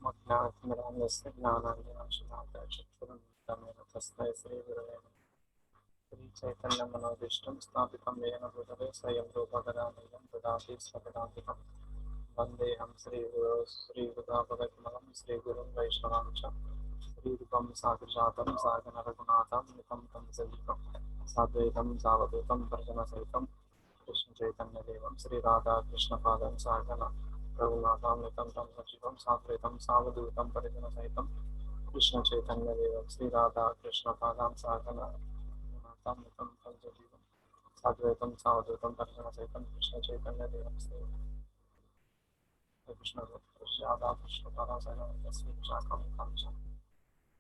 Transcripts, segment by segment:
ज्ञानस्य ज्ञानाञ्जनशलाकया चक्षुरुन्मिलितं तस्मै श्रीगुरवे नमः। श्रीचैतन्यमनोभीष्टं स्थापितं येन भूतले स्वयं रूपकदानीयं ददाति स्वपदान्तिकं वन्देऽहं श्रीगुरो श्रीयुतापदकमलं श्रीगुरुं वैष्णवां च श्रीरूपं साग्रजातं साधनरघुनाथं नितं तं सजीवं साद्वैतं सावधूतं भजनसहितं कृष्णचैतन्यदेवं श्रीराधाकृष्णपादं साधना रघुनाथं नितं तं सजीवं साद्वैतं सावधूतं परिजनसहितं कृष्णचैतन्यदेवं श्रीराधाकृष्णपादां साधना रघुनाथं नितं तं सजीवं साद्वैतं सावधूतं परिजनसहितं कृष्णचैतन्यदेवं श्री राधाकृष्णपादां साधना तस्मै शाखं काञ्चन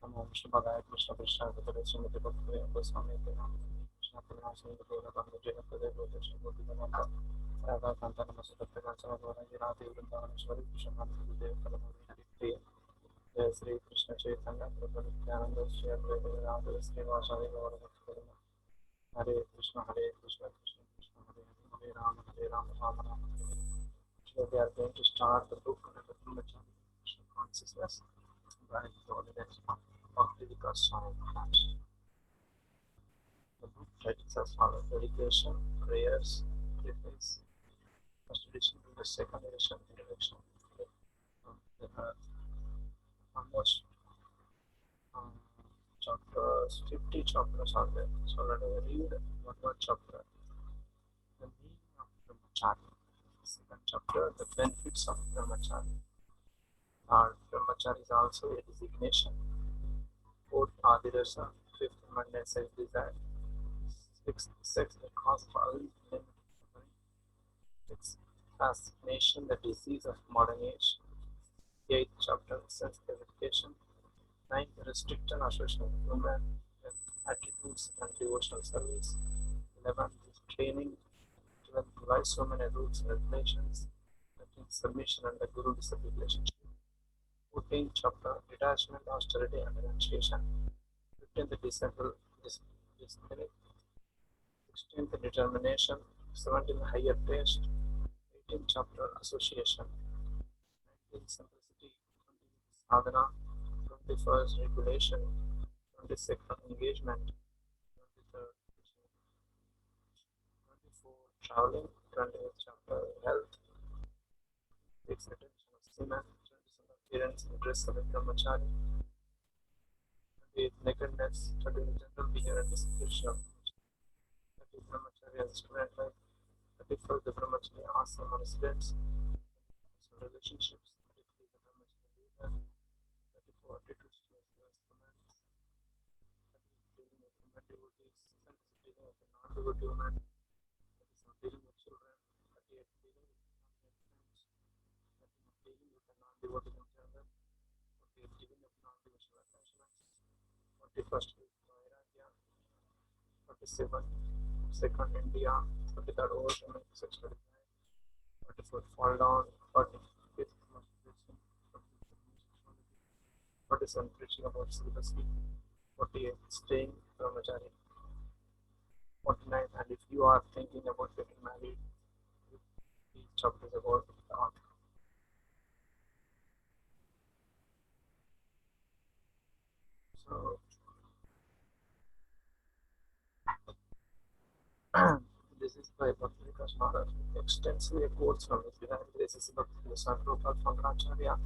नमो विष्णुपदाय कृष्णकृष्णाय कृष्णाय श्रीमतिभक्तिवे गोस्वामी कृष्णकरुणासिंह गौरभंगजयपदे गोदक्षिणमूर्तिगणेश राधाकान्त नमस्कृत्य राधे वृंदावनेश्वरी कृष्णकांतदेव कलमप्रिय जय श्री कृष्ण चैतन्य प्रभु नित्यानंद श्री अद्वैत वेदांत श्रीवासादि गौरभक्तगण हरे Krishna Krishna Krishna Hare Hare Hare Ram Ram Ram Hare Hare. So we are going to start the book on the Krishna consciousness by the evidence of physical science. The book titles as follows: Dedication, Prayers, Preface, First edition to the second edition, Introduction. There are almost um, chapters, 50 chapters are there. So let us read one chapter. The meaning of Brahmacharya. Second chapter, the benefits of Brahmacharya. Our Brahmacharya is also a designation. Fourth, Adirasa. Fifth, Monday, self-desire. Sixth, sex, the cause of all men. Sixth, fascination, the disease of modern age. Eighth chapter, sense purification. Ninth, restriction, association of women. Tenth, attitudes and devotional service. 11th, training. 12th, wise women and rules and regulations. 13th, submission and the guru disciple relationship. 14th chapter, detachment, austerity and renunciation. 15th, disciple discipline. 16th, determination. 17th, higher taste. 18th chapter, association. 19th, simplicity. 20th, sadhana. 21st, regulation. 22nd, engagement. 23rd, 24th, traveling. 20th chapter, health. 6th, attention of seaman. 27th, appearance and dress of a brahmachari. 28th, nakedness. 30th, general behavior and disposition of brahmachari. 30th, brahmachari as student life. 31st, the brahmachari ashram residence. So relationships. 33, the brahmachari leader. 34, attitudes towards the instruments. 38, dealing with human devotees. 36, dealing with the non-devotee women. 37, dealing with children. 38, dealing with non-friends. 39, dealing with the non-devotee in general. 40, dealing with non-devotional attachments. 41st, Vairagya. 47, second India. 43rd, overcoming sexual desire. 44th, fall down. 45th, masturbation. 47, preaching about celibacy. 48, staying brahmachari. 49, and if you are thinking about getting married, these chapters about that. So this is by Bhakti Vikas Maharaj. Extensively quotes from the Divine Graces of the Son Prabhupada from Acharya,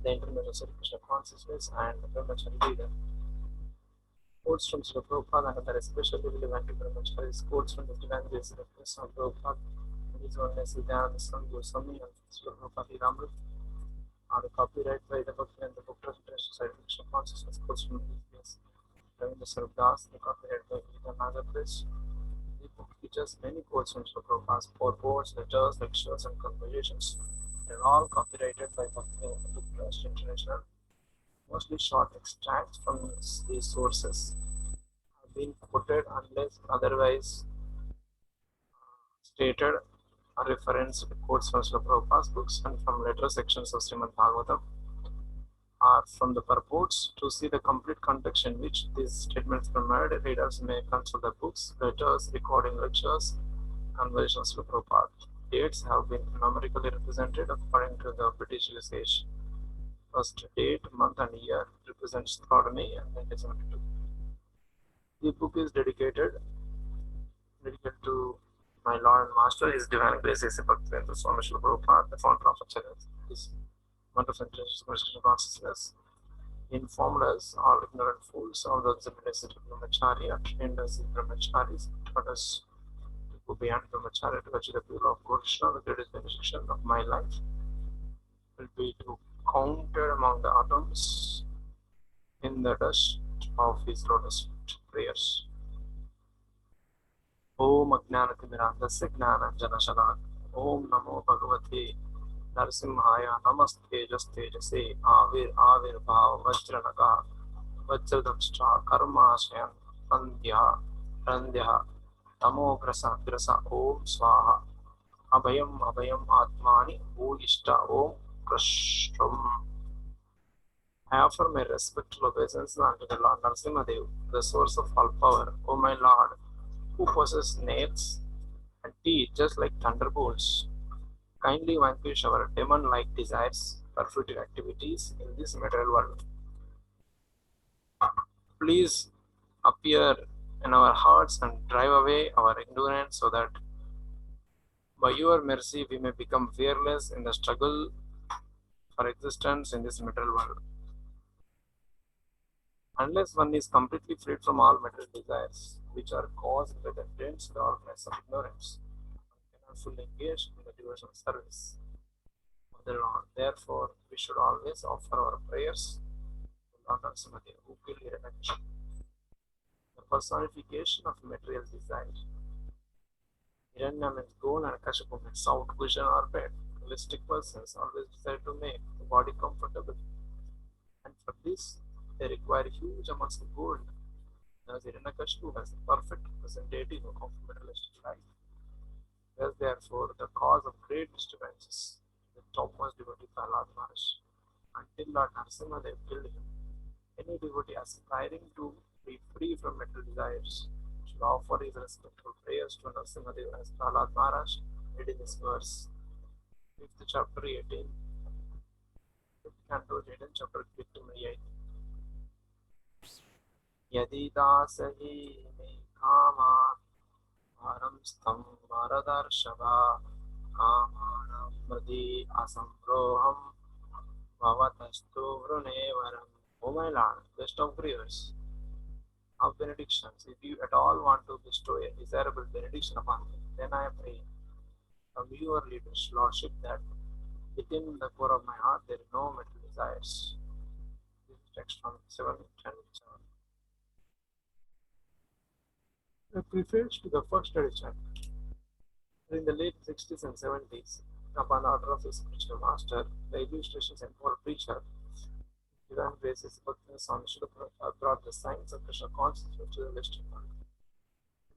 the International Sri Krishna Consciousness, and the Brahmachari leader. Quotes from Srila Prabhupada and that especially relevant to Brahmachari quotes from the Divine Graces of the Son Prabhupada, his oneness Siddhanta, Son Goswami, and Srila Prabhupada Ramrit. The copyright by the book and the book of International Krishna Consciousness quotes from this. Ravindra Sarvdas, the copyright by Gita Naga Press. The book features many quotes from Srila Prabhupada's purports, letters, lectures, and conversations. They are all copyrighted by Bhakti Book Trust International. Mostly short extracts from these sources have been quoted unless otherwise stated. A reference to quotes from Srila Prabhupada's books and from later sections of Srimad Bhagavatam are from the purports. To see the complete context in which these statements were made, readers may consult the books, letters, recording lectures, conversations with Prabhupada. Dates have been numerically represented according to the British usage. First date, month and year represents 3rd May and 1972. The book is dedicated to my Lord and Master, His Divine Grace A.C. Bhaktivedanta Swami Srila Prabhupada, the founder of Acharya. His wonderful Krishna consciousness informed us, all ignorant fools, all those in the city of Brahmachari, are trained as the Brahmacharis, taught us to go beyond Brahmachari to achieve the pure of Krishna. The greatest benediction of my life will be to counted among the atoms in the dust of His lotus prayers. ओम अज्ञानतिमिरान्धस्य ज्ञानाञ्जनशलाकया ओम नमो भगवते नरसिंहाय नमस्तेजस्तेजसे आविर्भाव वज्रनखः वज्रदंष्ट्रा कर्माशयन् सन्ध्या रन्ध्यः तमोग्रस ओम स्वाहा अभयम् अभयम् आत्मानि भूयिष्ठ ओम कृष्णम्. I offer my respectful obeisance unto the Lord Narasimhadev, the source of all power, O my Lord, who possesses nails and teeth just like thunderbolts. Kindly vanquish our demon-like desires, perverted activities in this material world. Please appear in our hearts and drive away our ignorance so that by your mercy we may become fearless in the struggle for existence in this material world. Unless one is completely freed from all material desires, which are caused by the dense darkness of ignorance, one cannot fully engage in the devotional service of the Lord. Therefore, we should always offer our prayers to Lord Narasimhadev, who killed Hiranyakashipu, the personification of material desire. Hiranya means goal and Kashipu means south, cushion or bed. Realistic persons always desire to make the body comfortable, and for this they require huge amounts of gold. Thus, Hiranyakashipu has a perfect representative of materialistic life. Thus, therefore, the cause of great disturbances, the topmost devotee Prahlad Maharaj, until Lord Narasimhadev killed him. Any devotee aspiring to be free from material desires should offer his respectful prayers to Narasimhadev as Prahlad Maharaj did in this verse. 5th chapter 18, 5th canto 18, chapter 58. यदि दासहि मे कामान् भारं स्तं वरदर्शभा कामानां मृदि असंरोहं भवतस्तु वृणेवरम्. O my Lord, best of grievers, of benedictions, if you at all want to bestow a desirable benediction upon me, then I pray from your lordship that within the core of my heart there is no material desires. This is text from 7:10. A preface to the first edition. In the late 60s and 70s, upon order of his spiritual master, the illustrations and poor preacher, Divine Graces Bhakti Swami Srila Prabhupada brought the science of Krishna consciousness to the Western world.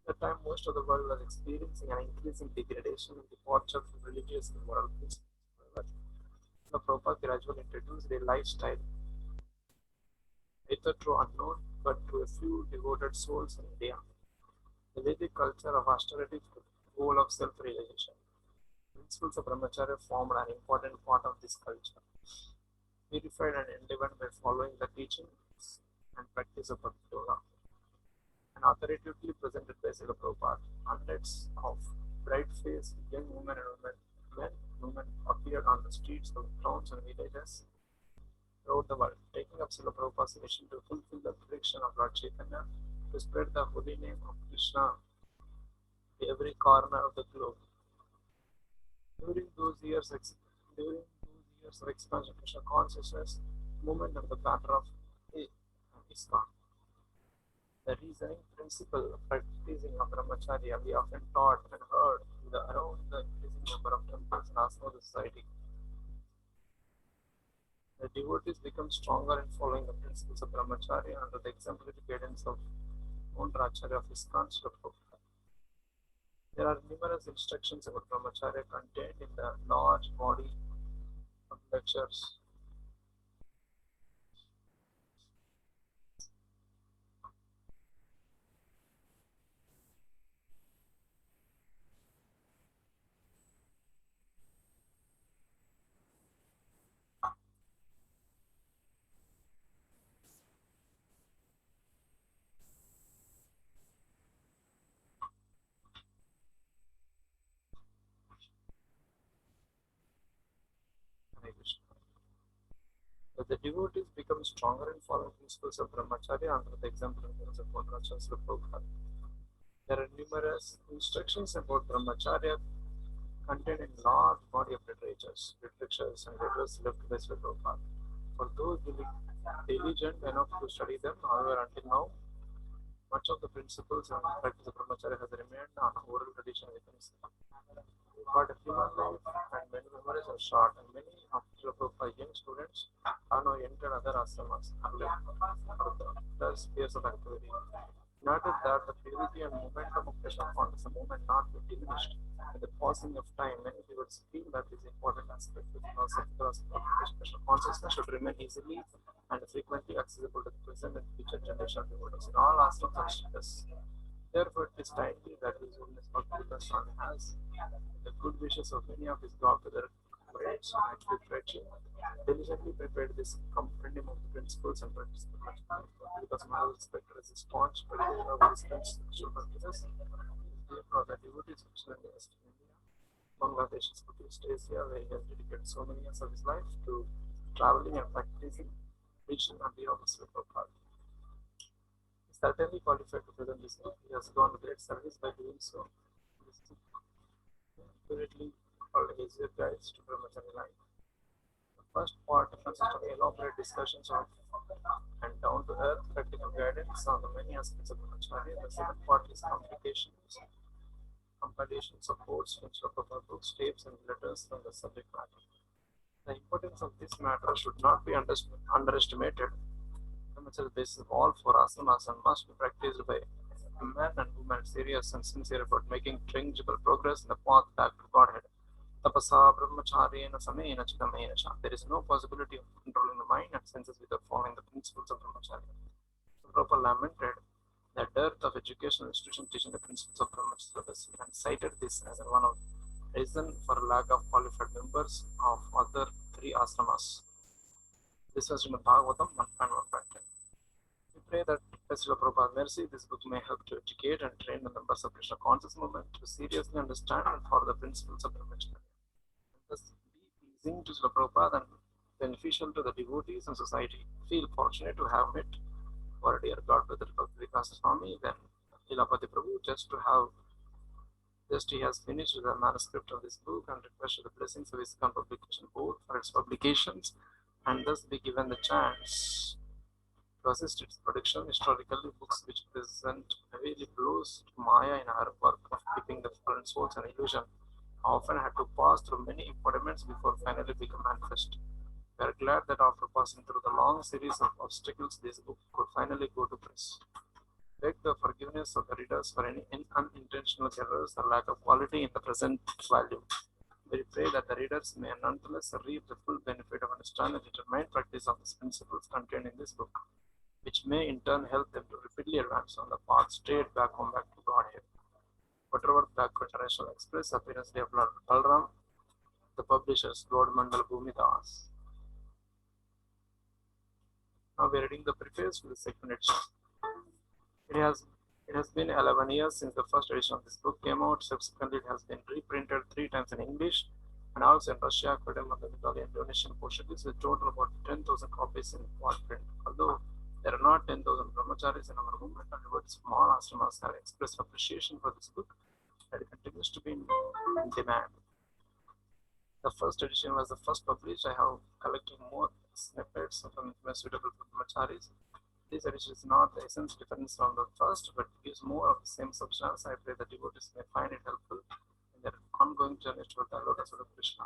At the time, most of the world was experiencing an increasing degradation and departure from religious and moral principles. However, the Prabhupada gradually introduced a lifestyle, hitherto unknown, but to a few devoted souls in India. The Vedic culture of austerity for the goal of self-realization. Principles of Brahmacharya formed an important part of this culture. Purified and enlivened by following the teachings and practice of Bhakti Yoga, and authoritatively presented by Srila Prabhupada. Hundreds of bright-faced young women and men and women appeared on the streets of towns and villages throughout the world, taking up Srila Prabhupada's mission to fulfill the prediction of Lord Chaitanya to spread the holy name of Krishna to every corner of the globe. During those years of expansion of Krishna consciousness, movement of the banner of ISKCON. The reasoning principle of practicing of Brahmacharya we often taught and heard around the increasing number of temples in Asma society. The devotees become stronger in following the principles of Brahmacharya under the exemplary guidance of founder Acharya of ISKCON, Srila Prabhupada. There are numerous instructions about Brahmacharya contained in the large body of lectures. Hare Krishna. But the devotees become stronger in following principles of brahmacharya under the example of Purnachala Srila Prabhupada. There are numerous instructions about brahmacharya contained in large body of literatures and letters left by Srila Prabhupada. For those diligent enough to study them, however, until now, much of the principles and practice of brahmacharya has remained on oral tradition within Islam. But human life and many memories are short, and many of the young students are now entered other ashramas and other spheres of activity. Noted that the purity and momentum of Krishna consciousness, the movement not be diminished. With the passing of time, many people feel that this important aspect of Krishna consciousness should remain easily and frequently accessible to the present and future generation of devotees in all ashrams and status. Therefore, it is timely that His Holiness Bhaktivedanta Swami has the good wishes of many of his godbrother friends and friendship diligently prepared this compendium of the principles and practices of Krishna. Because my respected as a staunch practitioner of his spiritual practices, therefore the devotees of Krishna in India, Bangladesh, Southeast Asia, where he has dedicated so many years of his life to traveling and practicing preaching on behalf of Srila Prabhupada. He certainly qualified to present this book. He has done great service by doing so. This book accurately called Easier Guides to Brahmacharya Life. The first part consists of elaborate discussions of and down-to-earth practical guidance on the many aspects of brahmacharya. The second part is compilation supports from Srila books, tapes, and letters from the subject matter. The importance of this matter should not be underestimated. Brahmacharya basis of all four asanas and must be practiced by men and women serious and sincere about making tangible progress in the path back to Godhead. Tapasa brahmacharyena samena chitamena cha. There is no possibility of controlling the mind and senses without following the principles of brahmacharya. The Prabhupada lamented the dearth of educational institutions teaching the principles of brahmacharya and cited this as one of the reasons for lack of qualified members of other three ashramas. This was in the Bhagavatam 1.1.10. We pray that Srila Prabhupada's mercy, this book may help to educate and train the members of Krishna conscious movement to seriously understand and follow the principles of brahmacharya. Thus be pleasing to Srila Prabhupada and beneficial to the devotees and society. Feel fortunate to have met our dear Godbrother Bhaktivedanta Swami, then Ilapati Prabhu, he has finished the manuscript of this book and requested the blessings of his publication board for its publications and thus be given the chance to assist its production. Historically, books which present heavily blows to Maya in her work of keeping the fallen souls an illusion often had to pass through many impediments before finally become manifest. We are glad that after passing through the long series of obstacles, this book could finally go to press. Beg the forgiveness of the readers for any unintentional errors or lack of quality in the present volume. We pray that the readers may nonetheless reap the full benefit of understanding the determined practice of the principles contained in this book, which may in turn help them to rapidly advance on the path straight back home, back to Godhead. Whatever Backward International Express, Appearance Day of Lord Balram, the publishers, Lord Mandal Bhumidas. Now we are reading the preface to the second edition. It has been 11 years since the first edition of this book came out. Subsequently, it has been reprinted 3 times in English and also in Russia, Korean, Italian, Indonesian, Portuguese, with total about 10,000 copies in one print. Although there are not 10,000 brahmacharis in our movement, and devotees from all ashramas have expressed appreciation for this book, and it continues to be in demand. The first edition was the first published. I have collected more snippets from suitable for brahmacharis. This edition is not the essence difference from the first, but gives more of the same substance. I pray the devotees may find it helpful in their ongoing journey toward the lotus of Krishna.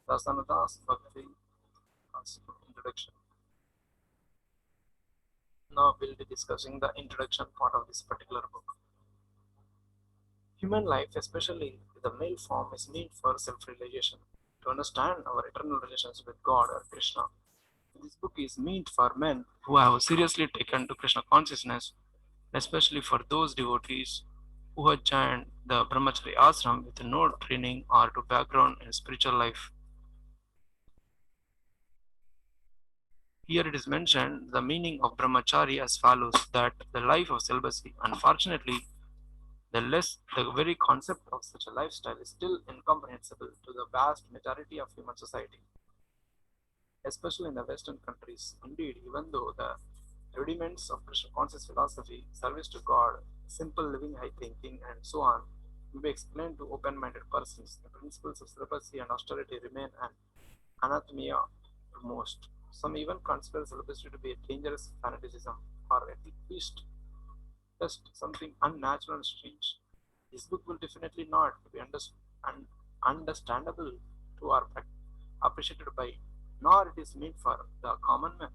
Dasanadas Bhakti Introduction. Now we'll be discussing the introduction part of this particular book. Human life, especially the male form, is meant for self-realization, to understand our eternal relationship with God or Krishna. This book is meant for men who have seriously taken to Krishna consciousness, especially for those devotees who have joined the Brahmachari ashram with no training or to background in spiritual life. Here it is mentioned the meaning of Brahmachari as follows, that the life of celibacy. Unfortunately, the very concept of such a lifestyle is still incomprehensible to the vast majority of human society, especially in the Western countries. Indeed, even though the rudiments of Krishna conscious philosophy, service to God, simple living, high thinking, and so on, will be explained to open-minded persons, the principles of celibacy and austerity remain an anathema to most. Some even consider celibacy to be a dangerous fanaticism, or at least just something unnatural and strange. This book will definitely not be understandable to or appreciated by, nor it is meant for the common man.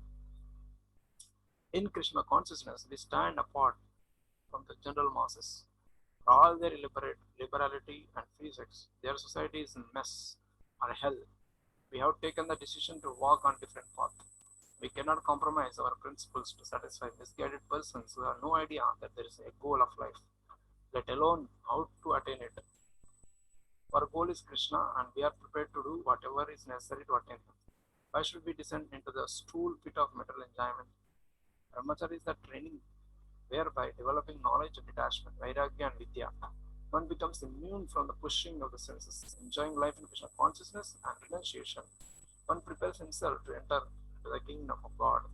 In Krishna consciousness, we stand apart from the general masses. For all their liberality and free sex, their society is a mess or hell. We have taken the decision to walk on different path. We cannot compromise our principles to satisfy misguided persons who have no idea that there is a goal of life, let alone how to attain it. Our goal is Krishna, and we are prepared to do whatever is necessary to attain him. Why should we descend into the stool pit of material enjoyment? Brahmacharya is the training whereby developing knowledge of detachment, vairagya and vidya, one becomes immune from the pushing of the senses, enjoying life in Krishna consciousness and renunciation. One prepares himself to enter into the kingdom of God.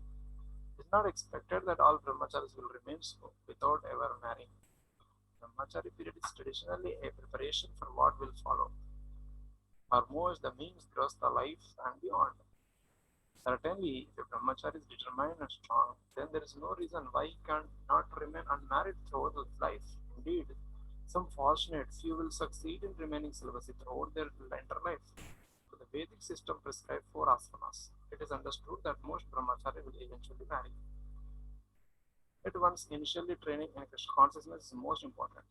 It is not expected that all brahmacharis will remain so without ever marrying. Brahmachari period is traditionally a preparation for what will follow. For most, the means grows the life and beyond. Certainly, if a brahmachari is determined and strong, then there is no reason why he cannot remain unmarried throughout his life. Indeed, some fortunate few will succeed in remaining celibacy throughout their entire life. So the Vedic system prescribes 4 ashramas. It is understood that most brahmachari will eventually marry. At once, initially training in Krishna consciousness is most important.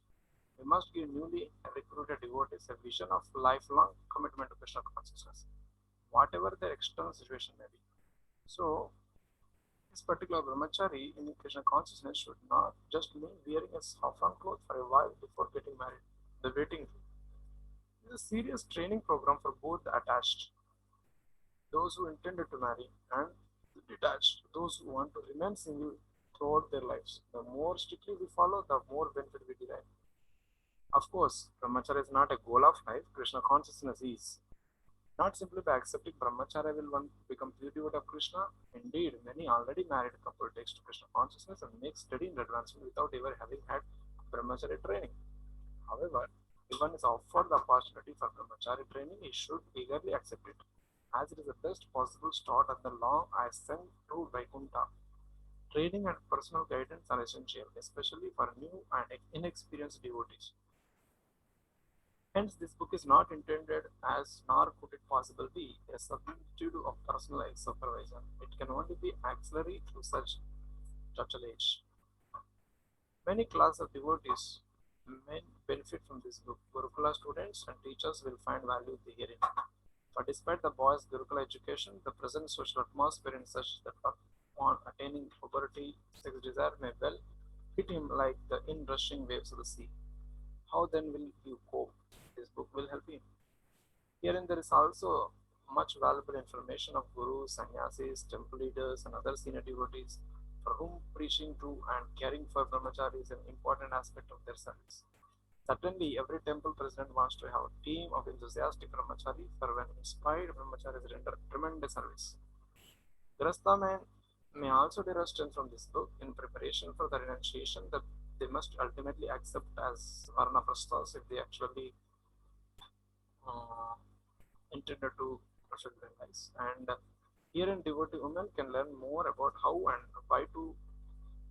We must give newly recruited devotees a vision of lifelong commitment to Krishna consciousness, whatever their external situation may be. So, this particular brahmachari in Krishna consciousness should not just mean wearing a saffron cloth for a while before getting married. The waiting is a serious training program for both the attached, those who intended to marry, and the detached, those who want to remain single throughout their lives. The more strictly we follow, the more benefit we derive. Of course, brahmacharya is not a goal of life, Krishna consciousness is. Not simply by accepting brahmacharya will one become pure devotee of Krishna. Indeed, many already married couple takes to Krishna consciousness and make steady in advancement without ever having had brahmacharya training. However, if one is offered the opportunity for brahmacharya training, he should eagerly accept it, as it is the best possible start on the long ascent to Vaikuntha. Training and personal guidance are essential, especially for new and inexperienced devotees. Hence, this book is not intended as, nor could it possibly be, a substitute of personalized supervision. It can only be auxiliary to such tutelage. Many classes of devotees may benefit from this book. Gurukula students and teachers will find value herein. But despite the boys' Gurukula education, the present social atmosphere is such that upon attaining puberty, sex desire may well hit him like the inrushing waves of the sea. How then will you cope? This book will help you. Herein there is also much valuable information of gurus, sannyasis, temple leaders, and other senior devotees for whom preaching to and caring for brahmachari is an important aspect of their service. Certainly, every temple president wants to have a team of enthusiastic brahmachari for when inspired brahmacharis render tremendous service. Grasta may also derive strength from this book in preparation for the renunciation that they must ultimately accept as varnaprasthas if they actually uh, intended to perfect their lives. And herein, devotee women can learn more about how and why to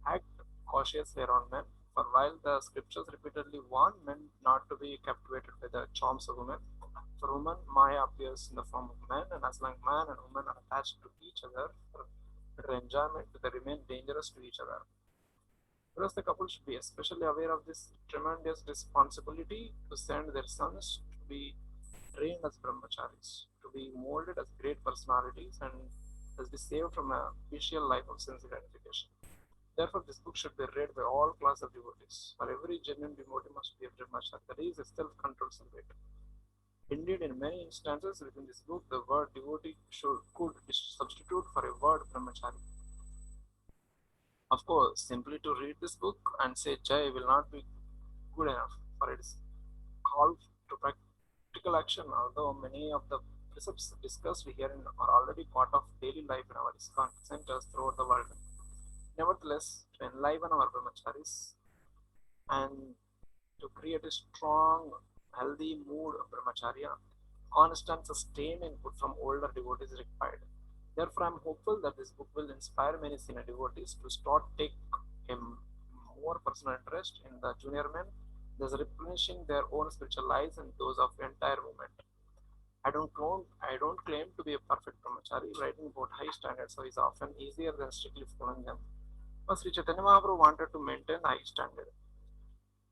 act cautiously around men. For while the scriptures repeatedly warn men not to be captivated by the charms of women, for women, Maya appears in the form of men, and as long man and woman are attached to each other for better enjoyment, they remain dangerous to each other. Thus, the couple should be especially aware of this tremendous responsibility to send their sons to be trained as brahmacharis, to be molded as great personalities, and thus be saved from a vicious life of sense gratification. Therefore, this book should be read by all classes of devotees. For every genuine devotee must be a brahmachari, that is, a self-controlled celibate. Indeed, in many instances within this book, the word devotee could substitute for a word brahmachari. Of course, simply to read this book and say Jai will not be good enough for its call to practical action, although many of the precepts discussed herein are already part of daily life in our ISKCON centers throughout the world. Nevertheless, to enliven our brahmacharis and to create a strong, healthy mood of brahmacharya, constant, sustained input from older devotees is required. Therefore, I am hopeful that this book will inspire many senior devotees to start take a more personal interest in the junior men, thus replenishing their own spiritual lives and those of the entire movement. I don't claim to be a perfect brahmachari. Writing about high standards so is often easier than strictly following them. But Sri Chaitanya Mahaprabhu wanted to maintain the high standard.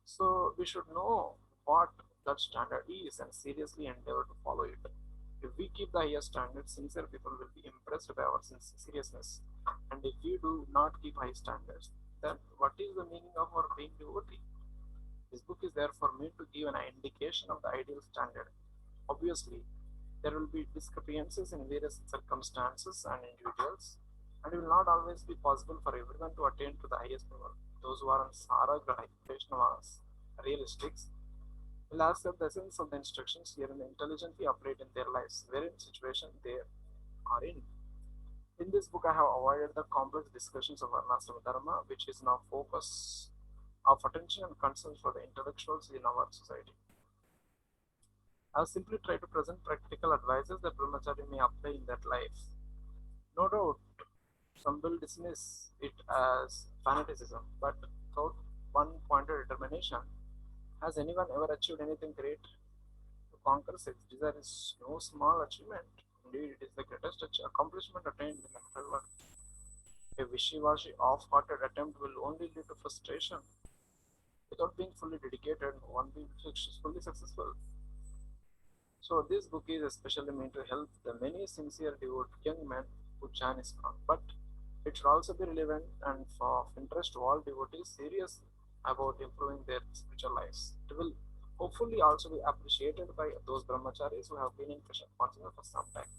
So we should know what that standard is and seriously endeavor to follow it. If we keep the highest standards, sincere people will be impressed by our seriousness. And if we do not keep high standards, then what is the meaning of our being devotee? This book is there for me to give an indication of the ideal standard. Obviously, there will be discrepancies in various circumstances and individuals, and it will not always be possible for everyone to attain to the highest level. Those who are on Saragrahi, Vaishnavas, realistics, will accept the essence of the instructions here and intelligently operate in their lives, wherein situation they are in. In this book, I have avoided the complex discussions of Varnasrama Dharma, which is now focus of attention and concern for the intellectuals in our society. I have simply tried to present practical advices that brahmachari may apply in their life. No doubt, some will dismiss it as fanaticism, but without one pointed determination, has anyone ever achieved anything great? To conquer sex desire is no small achievement. Indeed, it is the greatest accomplishment attained in the material world. A wishy-washy, off-hearted attempt will only lead to frustration. Without being fully dedicated, one being fully successful. So this book is especially meant to help the many sincere devout young men who chant ISKCON. But it should also be relevant and of interest to all devotees serious about improving their spiritual lives. It will hopefully also be appreciated by those brahmacharis who have been in Krishna consciousness for some time,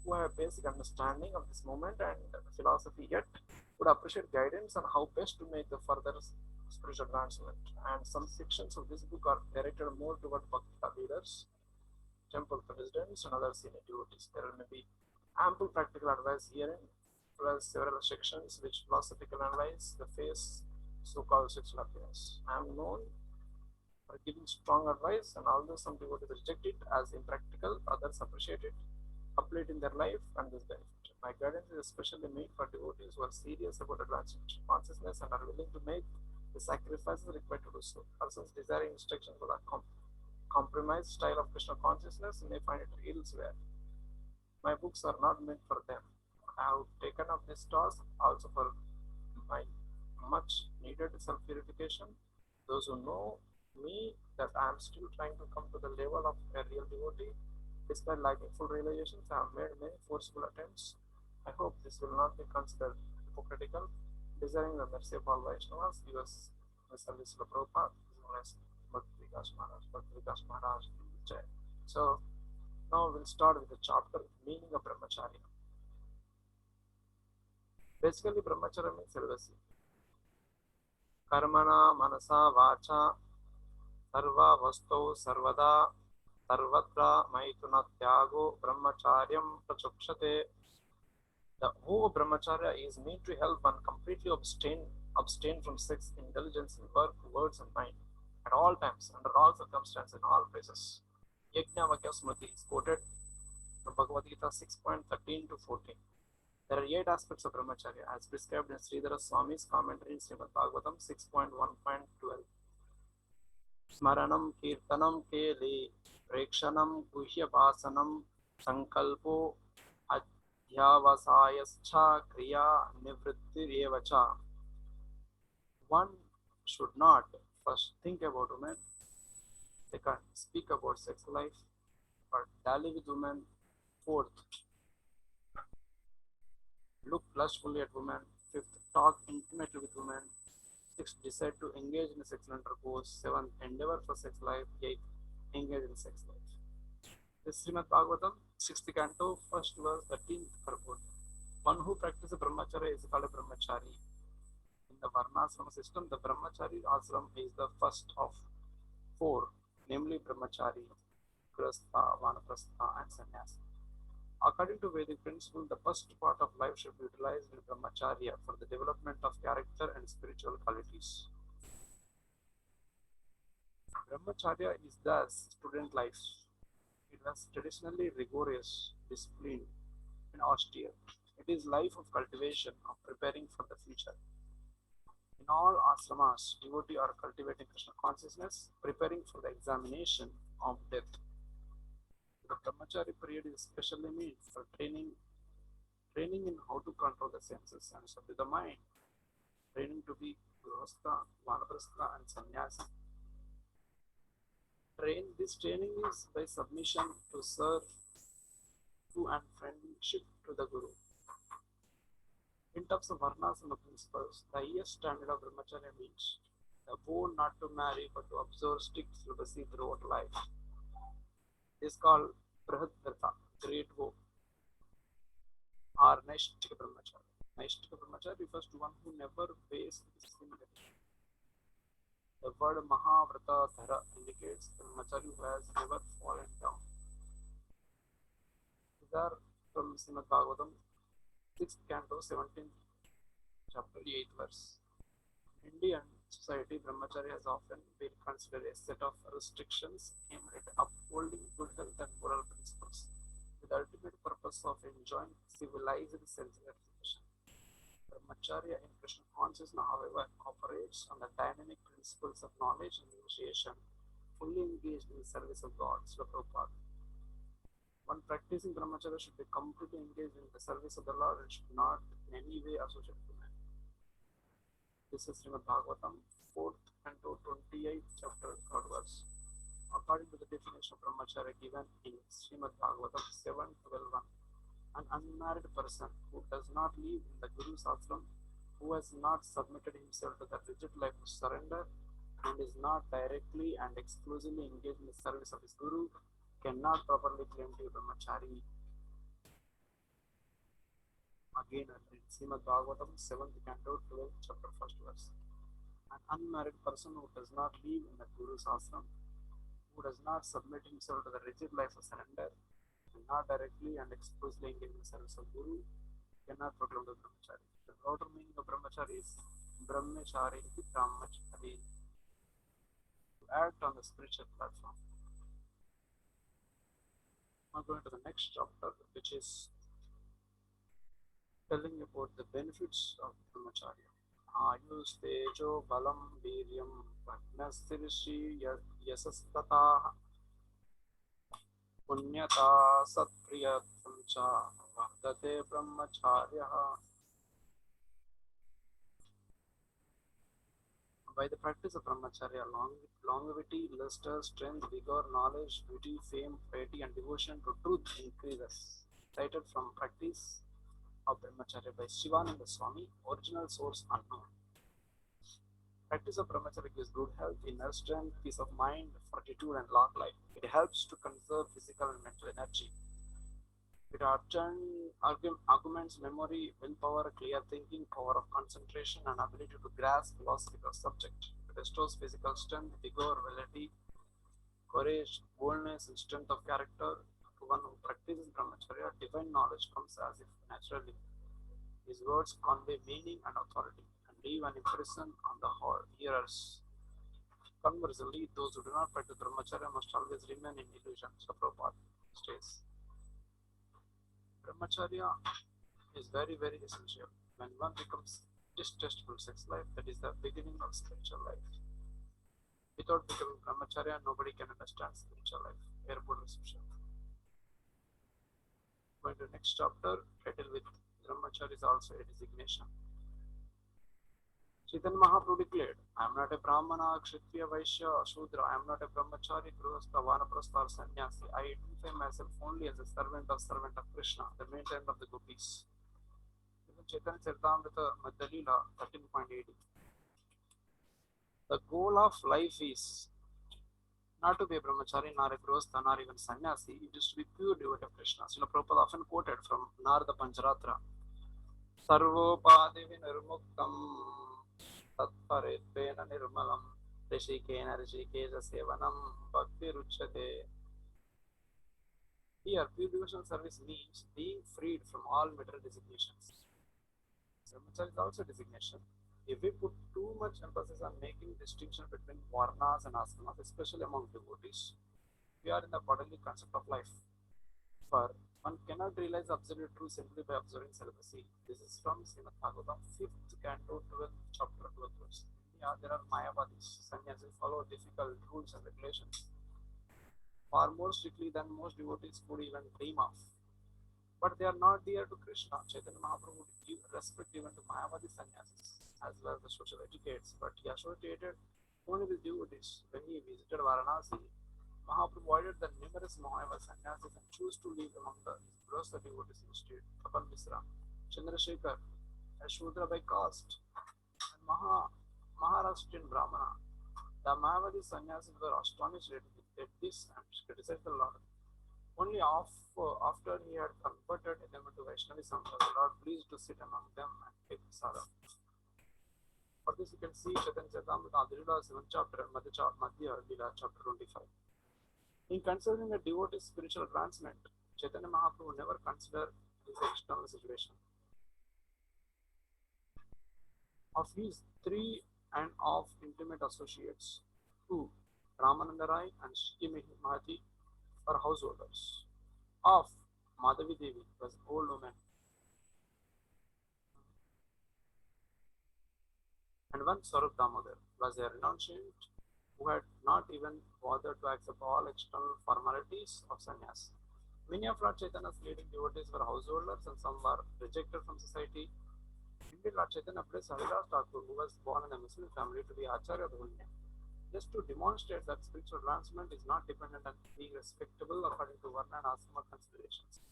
who have a basic understanding of this movement and philosophy, yet would appreciate guidance on how best to make the further spiritual advancement. And some sections of this book are directed more toward Bhakti leaders, temple presidents, and other senior devotees. There may be ample practical advice herein, plus several sections which philosophically analyze the face so-called sexual happiness. I am known for giving strong advice, and although some devotees reject it as impractical, others appreciate it, apply it in their life, and this benefit. My guidance is especially made for devotees who are serious about advancing consciousness and are willing to make the sacrifices required to do so. Persons desiring instruction for the compromised style of Krishna consciousness may find it elsewhere. My books are not meant for them. I have taken up this task also for my much needed self purification. Those who know me that I am still trying to come to the level of a real devotee, despite lacking full realizations, I have made many forceful attempts. I hope this will not be considered hypocritical. Desiring the mercy of all Vaishnavas, US service of Prabhupada, as Bhakti Vikas Maharaj, Bhakti Vikas Maharaj. So now we'll start with the chapter meaning of brahmacharya. Basically, brahmacharya means celibacy. Karmana manasa vacha sarva vastu sarvada sarvatra maituna tyago brahmacharyam prachukshate. The whole brahmacharya is meant to help one completely abstain from sex, indulgence in work, words, and mind at all times, under all circumstances, in all places. Yajna Smriti is quoted from Bhagavad Gita 6.13 to 14. There are 8 aspects of brahmacharya as prescribed in Sridhara Swami's commentary in Srimad Bhagavatam 6.1.12. Smaranam Kirtanam Keli Prekshanam Guhyavasanam Sankalpo Adhyavasayascha Kriya Nivrittirevacha. One should not first think about women, second, speak about sex life, or dally with women, fourth, look lustfully at women, fifth, talk intimately with women, sixth, decide to engage in sexual intercourse, seventh, endeavor for sex life, eighth, engage in sex life. This Srimad Bhagavatam, 6th canto, 1st verse, 13th purport. One who practices brahmacharya is called a brahmachari. In the varnasrama system, the brahmachari ashram is the first of four, namely brahmachari, grihastha, vanaprastha, and sannyasa. According to Vedic principle, the first part of life should be utilized in brahmacharya for the development of character and spiritual qualities. Brahmacharya is thus student life. It was traditionally rigorous, disciplined, and austere. It is life of cultivation, of preparing for the future. In all ashramas, devotees are cultivating Krishna consciousness, preparing for the examination of death. The brahmachari period is especially meant for training in how to control the senses and subdue the mind, training to be grihastha, vanaprastha, and sannyasi. This training is by submission to serve to and friendship to the Guru. In terms of varnas and the principles, the highest standard of brahmacharya means the vow not to marry but to observe strict celibacy throughout life. It is called Brihadvrata, great vow, or Naishtika brahmacharya. Naishtika brahmacharya refers to one who never weighs his sin. The word Mahavrata Dhara indicates the brahmachari who has never fallen down. These are from Srimad Bhagavatam, 6th canto, 17th chapter, 8th verse. In Indian society, brahmacharya has often been considered a set of restrictions aimed at upholding good health and moral principles, with the ultimate purpose of enjoying civilized sense gratification. Brahmacharya in Krishna consciousness, however, operates on the dynamic principles of knowledge and initiation, fully engaged in the service of God. Srila Prabhupada. One practicing brahmacharya should be completely engaged in the service of the Lord and should not in any way associate with men. This is Srimad Bhagavatam, 4th canto, 28th chapter, 3rd verse. According to the definition of brahmacharya given in Srimad Bhagavatam 7:12, an unmarried person who does not live in the Guru's ashram, who has not submitted himself to the rigid life of surrender, and is not directly and exclusively engaged in the service of his Guru, cannot properly claim to be brahmachari. Again, in Srimad Bhagavatam 7th canto, 12th chapter, 1st verse. An unmarried person who does not live in the Guru's ashram, who does not submit himself to the rigid life of surrender, and not directly and exclusively engaged in the service of Guru, cannot proclaim the brahmachari. The broader meaning of brahmachari is brahmachari, brahmachari, to act on the spiritual platform. Now going to the next chapter, which is telling about the benefits of brahmacharya. Ayus tejo balam viryam prajnastirshi yasastata punyata satpriyatam cha vardate brahmacharya. By the practice of brahmacharya, longevity, luster, strength, vigor, knowledge, beauty, fame, piety, and devotion to truth increases. Cited from Practice of Brahmacharya by Shivananda Swami, original source unknown. Practice of brahmacharya gives good health, inner strength, peace of mind, fortitude, and long life. It helps to conserve physical and mental energy. It augments memory, willpower, clear thinking, power of concentration, and ability to grasp philosophical subject. It restores physical strength, vigor, validity, courage, boldness, and strength of character. To one who practices brahmacharya, divine knowledge comes as if naturally. His words convey meaning and authority and leave an impression on the hearers. Conversely, those who do not practice brahmacharya must always remain in illusion. So Prabhupada states. Brahmacharya is very, very essential. When one becomes distrustful sex life, that is the beginning of spiritual life. Without becoming brahmacharya, nobody can understand spiritual life. Airport reception. Going to the next chapter, titled with brahmacharya is also a designation. Chaitanya Mahaprabhu declared, I am not a Brahmana, Kshatriya, Vaishya, Shudra. I am not a brahmachari, grihastha, vanaprastha, or sannyasi. I identify myself only as a servant of Krishna, the maintainer of the gopis. This is Chaitanya Charitamrita Madhya Leela 13.80. The goal of life is not to be a brahmachari, nor a grihastha, nor even sannyasi. It is to be pure devotee of Krishna. Srila Prabhupada often quoted from Narada Pancharatra, Sarvopadi Vinirmuktam तत्परेत्वेन निर्मलं ऋषिकेन ऋषिकेशसेवनं भक्तिरुच्यते. Here, pure devotional service means being freed from all material designations. Brahmacharya is also designation. If we put too much emphasis on making distinction between varnas and ashrams, especially among devotees, we are in the bodily concept of life. For one cannot realize absolute truth simply by observing celibacy. This is from Srimad Bhagavatam, 5th canto, 12th chapter, 12th verse. Yeah, there are Mayavadis, sannyasis follow difficult rules and regulations far more strictly than most devotees could even dream of. But they are not dear to Krishna. Chaitanya Mahaprabhu would give respect even to Mayavadi sannyasis as well as the social etiquettes, but he associated only with devotees. When he visited Varanasi, Mahaprabhu avoided the numerous Mayavadi sannyasis and chose to live among the Grihastha devotees instead. Kapil Misra, Chandrasekhar, a Shudra by caste, and Maharashtrian Brahmana. The Mayavadi sannyasis were astonished at this and criticized the Lord. Only after he had converted them into Vaishnavism was the Lord pleased to sit among them and take sadhana. For this you can see Chaitanya Charitamrita Adilila 7th chapter and Madhya Lila chapter 25. In considering the devotee's spiritual advancement, Chaitanya Mahaprabhu never considered his external situation. Of his 3.5 intimate associates, 2, Ramananda Rai and Shiki Mahati, were householders. Of Madhavi Devi was old woman, and one Sarup Damodar was a renunciant who had not even bothered to accept all external formalities of sannyas. Many of Lord Chaitanya's leading devotees were householders and some were rejected from society. Indeed, Lord Chaitanya placed Haridas Thakur, who was born in a Muslim family, to be Acharya of the Hunya, just to demonstrate that spiritual advancement is not dependent on being respectable according to Varna and Ashrama considerations.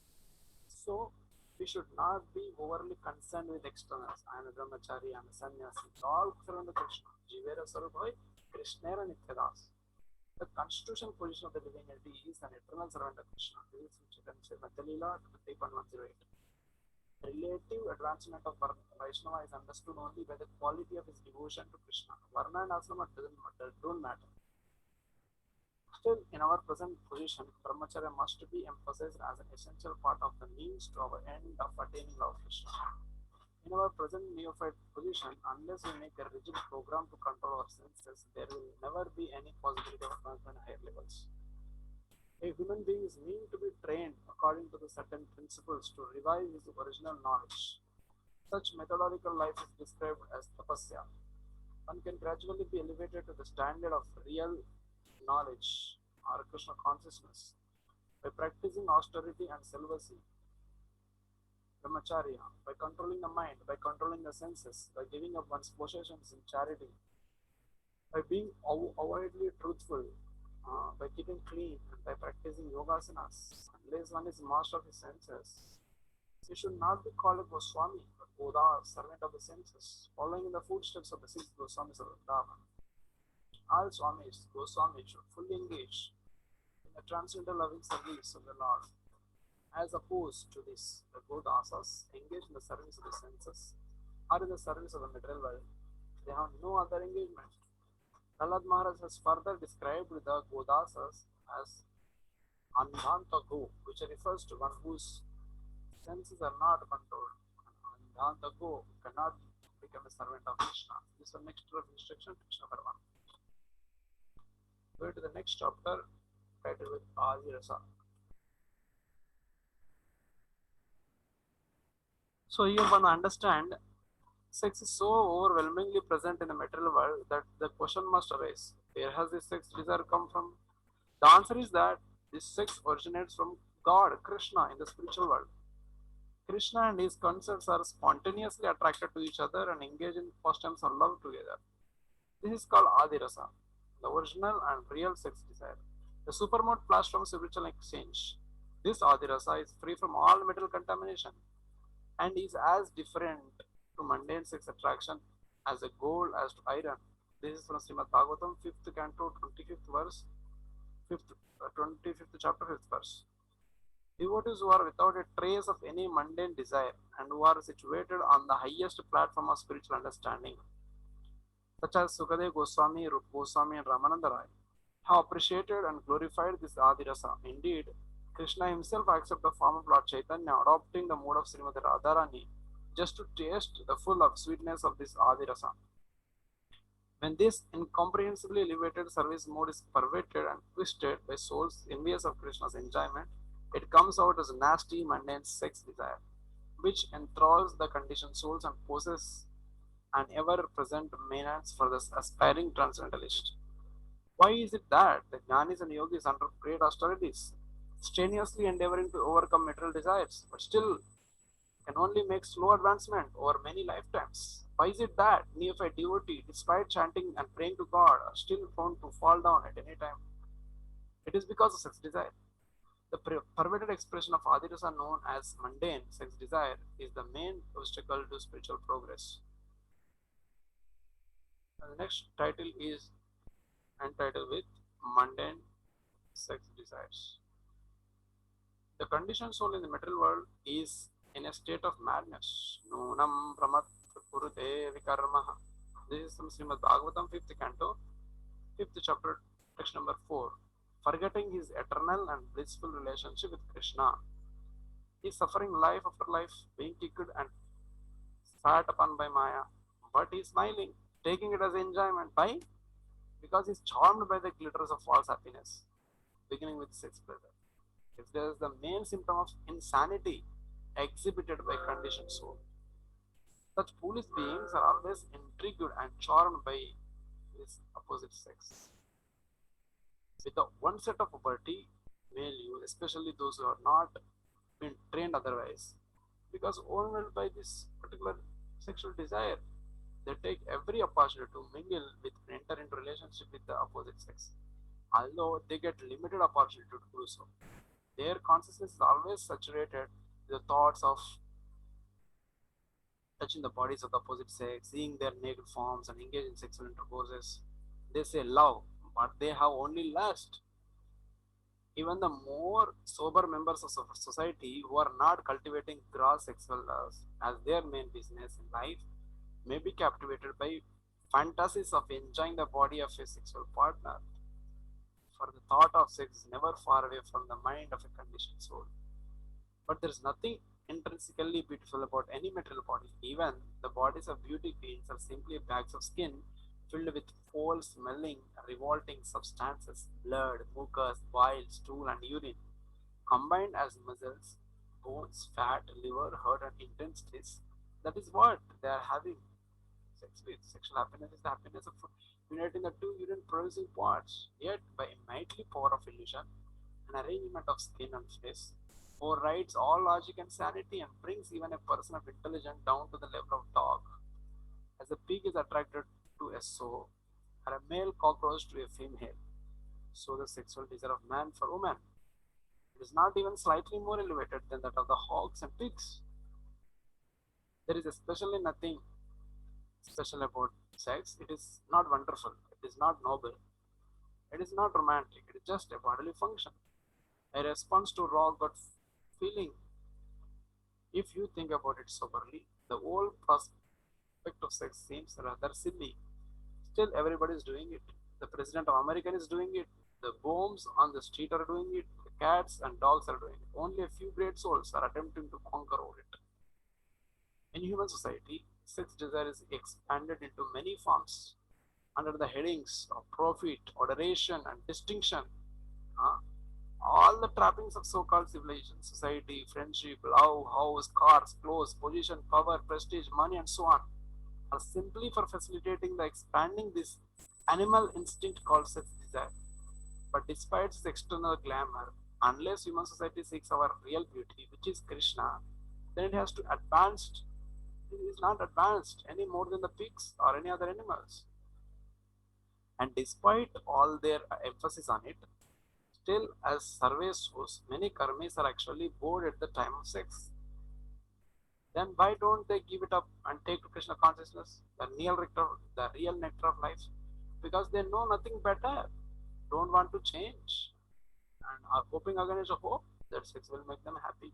So, we should not be overly concerned with externals. I am a brahmachari, I am a sannyasi. All servant of Krishna. Jivera Sarubhai, Krishnera Nityadas. The constitutional position of the living entity is an eternal servant of Krishna. This is Chaitanya Madhyalila 3.108. Relative advancement of Vaishnava is understood only by the quality of his devotion to Krishna. Varna and Ashrama don't matter. Still, in our present position, brahmacharya must be emphasized as an essential part of the means to our end of attaining Lord Krishna. In our present neophyte position, unless we make a rigid program to control our senses, there will never be any possibility of advancement at higher levels. A human being is meant to be trained according to the certain principles to revive his original knowledge. Such methodological life is described as tapasya. One can gradually be elevated to the standard of real knowledge or Krishna consciousness by practicing austerity and celibacy, brahmacharya, by controlling the mind, by controlling the senses, by giving up one's possessions in charity, by being avoidedly truthful, by keeping clean, and by practicing yogasanas. Unless one is master of his senses, he should not be called a Goswami, but Goda, servant of the senses, following in the footsteps of the 6 Goswamis of Vrindavan. All Swamis, Goswamis should fully engage in the transcendental loving service of the Lord. As opposed to this, the Godasas engage in the service of the senses or in the service of the material world. They have no other engagement. Prahlad Maharaj has further described the Godasas as Andhanta Go, which refers to one whose senses are not controlled. Andhanta Go cannot become a servant of Krishna. This is the next of instruction, Krishna Parvan. Go to the next chapter, titled with Adi Rasa. So here one understand sex is so overwhelmingly present in the material world that the question must arise, where has this sex desire come from? The answer is that this sex originates from God, Krishna, in the spiritual world. Krishna and his consorts are spontaneously attracted to each other and engage in pastimes of love together. This is called Adirasa, the original and real sex desire. The supermode flash from spiritual exchange. This Adirasa is free from all material contamination and is as different to mundane sex attraction as a gold as to iron. This is from Srimad Bhagavatam, 5th canto, 25th verse, 25th chapter, 5th verse. Devotees who are without a trace of any mundane desire and who are situated on the highest platform of spiritual understanding such as Sukadev Goswami, Rup Goswami, and Ramananda Rai, have appreciated and glorified this Adirasa. Indeed, Krishna himself accepted the form of Lord Chaitanya, adopting the mode of Srimati Radharani, just to taste the full of sweetness of this Adirasa. When this incomprehensibly elevated service mode is perverted and twisted by souls envious of Krishna's enjoyment, it comes out as nasty, mundane sex desire, which enthralls the conditioned souls and poses an ever-present menace for the aspiring transcendentalist. Why is it that the jnanis and yogis under great austerities, strenuously endeavoring to overcome material desires, but still can only make slow advancement over many lifetimes? Why is it that neophyte devotee, despite chanting and praying to God, are still prone to fall down at any time? It is because of sex desire. The perverted expression of Adirasa known as mundane sex desire is the main obstacle to spiritual progress. And the next title is entitled with mundane sex desires. The conditioned soul in the material world is in a state of madness. Nunam pramat kurute vikarmaha. This is from Srimad Bhagavatam, 5th canto, 5th chapter, text number 4. Forgetting his eternal and blissful relationship with Krishna, he is suffering life after life, being kicked and spat upon by Maya. But he is smiling, taking it as enjoyment. Why? Because he is charmed by the glitters of false happiness, beginning with sex pleasure. If there is the main symptom of insanity exhibited by conditioned soul. Such foolish beings are always intrigued and charmed by this opposite sex. With the one set of puberty, male youth, especially those who are not been trained otherwise, because overwhelmed by this particular sexual desire, they take every opportunity to mingle with and enter into relationship with the opposite sex. Although they get limited opportunity to do so, their consciousness is always saturated with the thoughts of touching the bodies of the opposite sex, seeing their naked forms, and engage in sexual intercourses. They say love, but they have only lust. Even the more sober members of society who are not cultivating gross sexual lust as their main business in life may be captivated by fantasies of enjoying the body of a sexual partner. For the thought of sex is never far away from the mind of a conditioned soul. But there is nothing intrinsically beautiful about any material body. Even the bodies of beauty queens are simply bags of skin filled with foul smelling, revolting substances, blood, mucus, bile, stool, and urine, combined as muscles, bones, fat, liver, hurt, and intense stress. That is what they are having sex with. Sexual happiness is the happiness of uniting the two urine producing parts. Yet, by a mighty power of illusion, an arrangement of skin and flesh overrides all logic and sanity and brings even a person of intelligence down to the level of dog. As a pig is attracted to a sow, or a male cockroach to a female, so the sexual desire of man for woman. It is not even slightly more elevated than that of the hogs and pigs. There is especially nothing special about sex. It is not wonderful. It is not noble. It is not romantic. It is just a bodily function, a response to raw gut feeling. If you think about it soberly, the whole prospect of sex seems rather silly. Still, everybody is doing it. The president of America is doing it. The bombs on the street are doing it. The cats and dogs are doing it. Only a few great souls are attempting to conquer over it. In human society, sex desire is expanded into many forms under the headings of profit, adoration, and distinction. Uh, all the trappings of so-called civilization, society, friendship, love, house, cars, clothes, position, power, prestige, money, and so on, are simply for facilitating the expanding this animal instinct called sex desire. But despite its external glamour, unless human society seeks our real beauty, which is Krishna, then it has to advance. It is not advanced any more than the pigs or any other animals. And despite all their emphasis on it, still, as survey shows, many karmis are actually bored at the time of sex. Then why don't they give it up and take to Krishna consciousness, the real nectar of life? Because they know nothing better, don't want to change, and are hoping against a hope that sex will make them happy.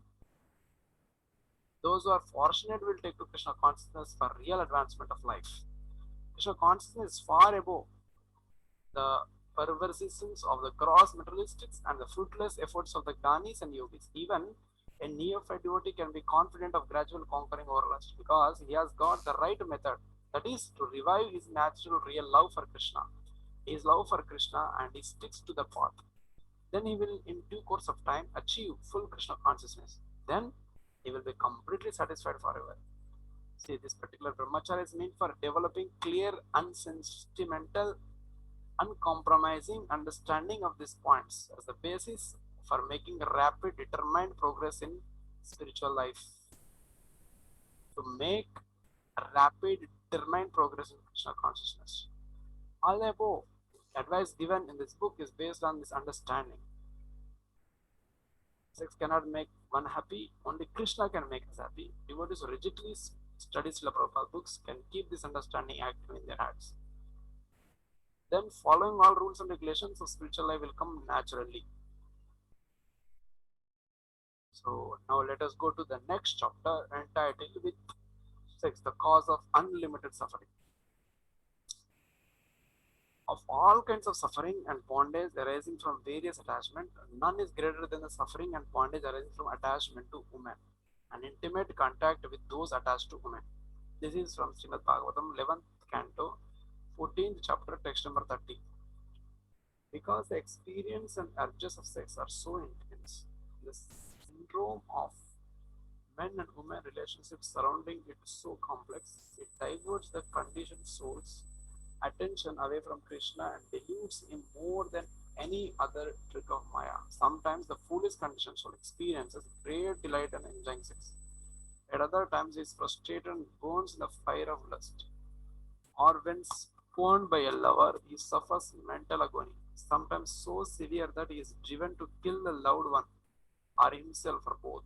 Those who are fortunate will take to Krishna consciousness for real advancement of life. Krishna consciousness is far above the perversities of the gross materialistics and the fruitless efforts of the Gyanis and Yogis. Even a neophyte devotee can be confident of gradual conquering over lust because he has got the right method, that is, to revive his natural real love for Krishna, his love for Krishna, and he sticks to the path. Then he will, in due course of time, achieve full Krishna consciousness. Then he will be completely satisfied forever. See, this particular brahmacharya is meant for developing clear, unsentimental, uncompromising understanding of these points as the basis for making rapid, determined progress in spiritual life. To make a rapid, determined progress in Krishna consciousness. All the above advice given in this book is based on this understanding. Sex cannot make one happy, only Krishna can make us happy. Devotees who rigidly study Srila Prabhupada books can keep this understanding active in their hearts. Then following all rules and regulations of spiritual life will come naturally. So now let us go to the next chapter entitled with sex, the cause of unlimited suffering. Of all kinds of suffering and bondage arising from various attachments, none is greater than the suffering and bondage arising from attachment to women and intimate contact with those attached to women. This is from Srimad Bhagavatam, 11th canto, 14th chapter, text number 30. Because the experience and urges of sex are so intense, the syndrome of men and women relationships surrounding it is so complex, it diverts the conditioned soul's attention away from Krishna and deludes him more than any other trick of Maya. Sometimes the foolish conditioned soul experiences great delight in enjoying sex. At other times he is frustrated and burns in the fire of lust. Or when scorned by a lover, he suffers mental agony, sometimes so severe that he is driven to kill the loved one or himself or both.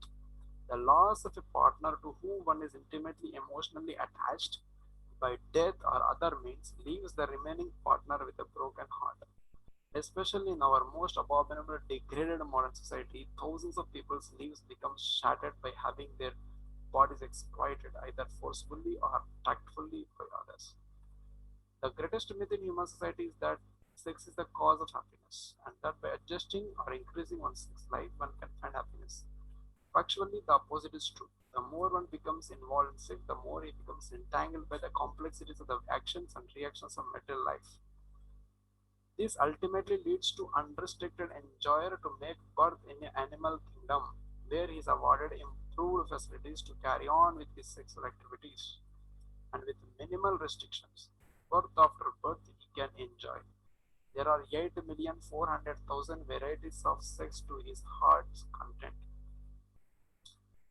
The loss of a partner to whom one is intimately emotionally attached by death or other means leaves the remaining partner with a broken heart. Especially in our most abominable degraded modern society, thousands of people's lives become shattered by having their bodies exploited either forcefully or tactfully by others. The greatest myth in human society is that sex is the cause of happiness, and that by adjusting or increasing one's sex life, one can find happiness. Factually, the opposite is true. The more one becomes involved in sex, the more he becomes entangled by the complexities of the actions and reactions of material life. This ultimately leads to unrestricted enjoyer to make birth in an animal kingdom, where he is awarded improved facilities to carry on with his sexual activities, and with minimal restrictions. Birth after birth he can enjoy. There are 8,400,000 varieties of sex to his heart's content.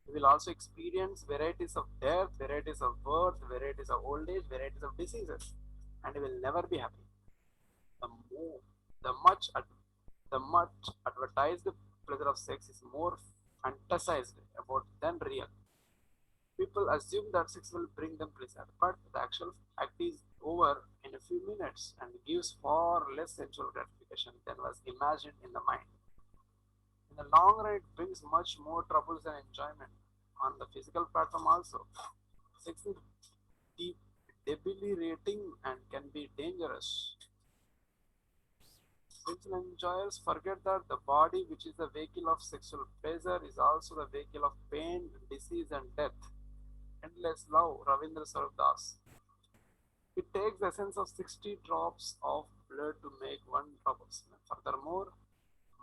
He will also experience varieties of death, varieties of birth, varieties of old age, varieties of diseases, and he will never be happy. The more, the much, the much advertised pleasure of sex is more fantasized about than real. People assume that sex will bring them pleasure, but the actual act is over in a few minutes and gives far less sensual gratification than was imagined in the mind. In the long run, it brings much more troubles than enjoyment. On the physical platform also, sex is debilitating and can be dangerous. Sexual enjoyers forget that the body, which is the vehicle of sexual pleasure, is also the vehicle of pain, disease, and death. Endless love, Ravindra Sarvdas. It takes the essence of 60 drops of blood to make one drop of semen. Furthermore,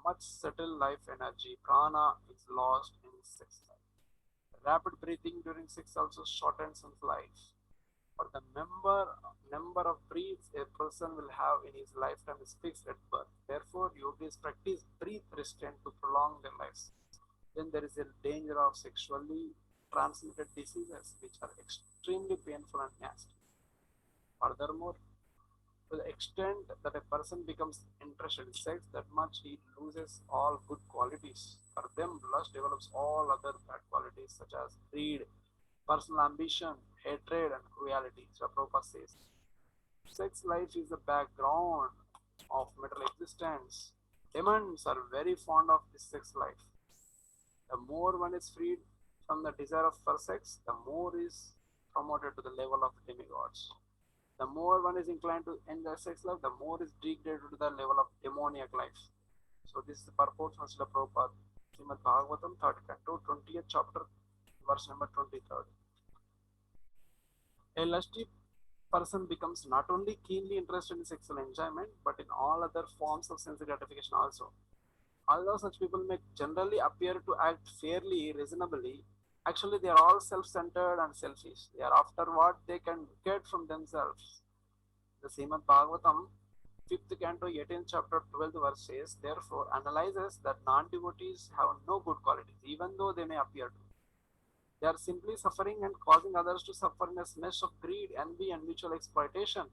much subtle life energy, prana, is lost in sex life. Rapid breathing during sex also shortens one's life. For the number of breaths a person will have in his lifetime is fixed at birth. Therefore, yogis practice breath restraint to prolong their lives. Then there is a danger of sexually transmitted diseases which are extremely painful and nasty. Furthermore, to the extent that a person becomes interested in sex, that much he loses all good qualities. For them, lust develops all other bad qualities such as greed, personal ambition, hatred, and cruelty. So Prabhupada says, sex life is the background of material existence. Demons are very fond of this sex life. The more one is freed from the desire for sex, the more is promoted to the level of demigods. The more one is inclined to enjoy sex life, the more is degraded to the level of demoniac life. So this is the purport from Srila Prabhupada, Srimad Bhagavatam, 3rd canto, 20th chapter, verse number 23rd. A lusty person becomes not only keenly interested in sexual enjoyment, but in all other forms of sense gratification also. Although such people may generally appear to act fairly, reasonably, actually they are all self-centered and selfish. They are after what they can get from themselves. The Srimad Bhagavatam, 5th canto, 18th chapter, 12th verse says, therefore analyzes that non-devotees have no good qualities, even though they may appear to. They are simply suffering and causing others to suffer in a mesh of greed, envy, and mutual exploitation,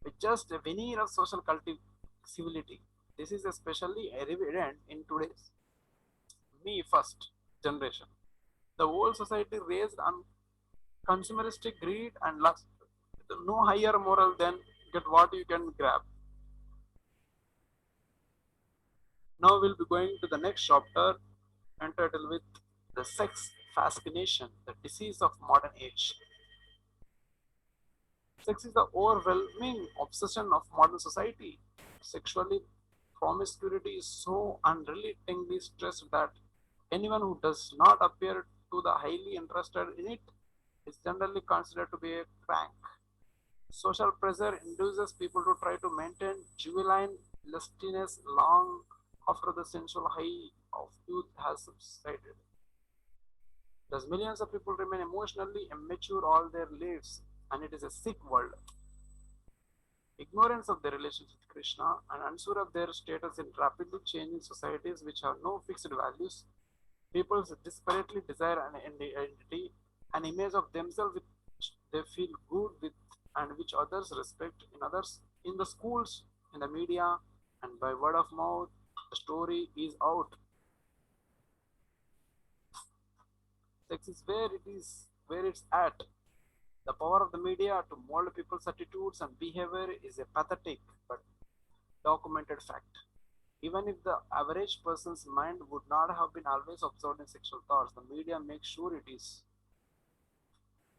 with just a veneer of social civility. This is especially evident in today's me first generation. The whole society raised on consumeristic greed and lust, with no higher moral than get what you can grab. Now we'll be going to the next chapter entitled with the sex fascination, the disease of modern age. Sex is the overwhelming obsession of modern society. Sexually promiscuity is so unrelentingly stressed that anyone who does not appear to the highly interested in it is generally considered to be a crank. Social pressure induces people to try to maintain juvenile lustiness long after the sensual high of youth has subsided. Thus, millions of people remain emotionally immature all their lives, and it is a sick world. Ignorance of their relationship with Krishna and unsure of their status in rapidly changing societies which have no fixed values, people desperately desire an identity, an image of themselves which they feel good with and which others respect in the schools, in the media, and by word of mouth. The story is out. Sex is where it's at. The power of the media to mold people's attitudes and behavior is a pathetic but documented fact. Even if the average person's mind would not have been always absorbed in sexual thoughts, the media makes sure it is.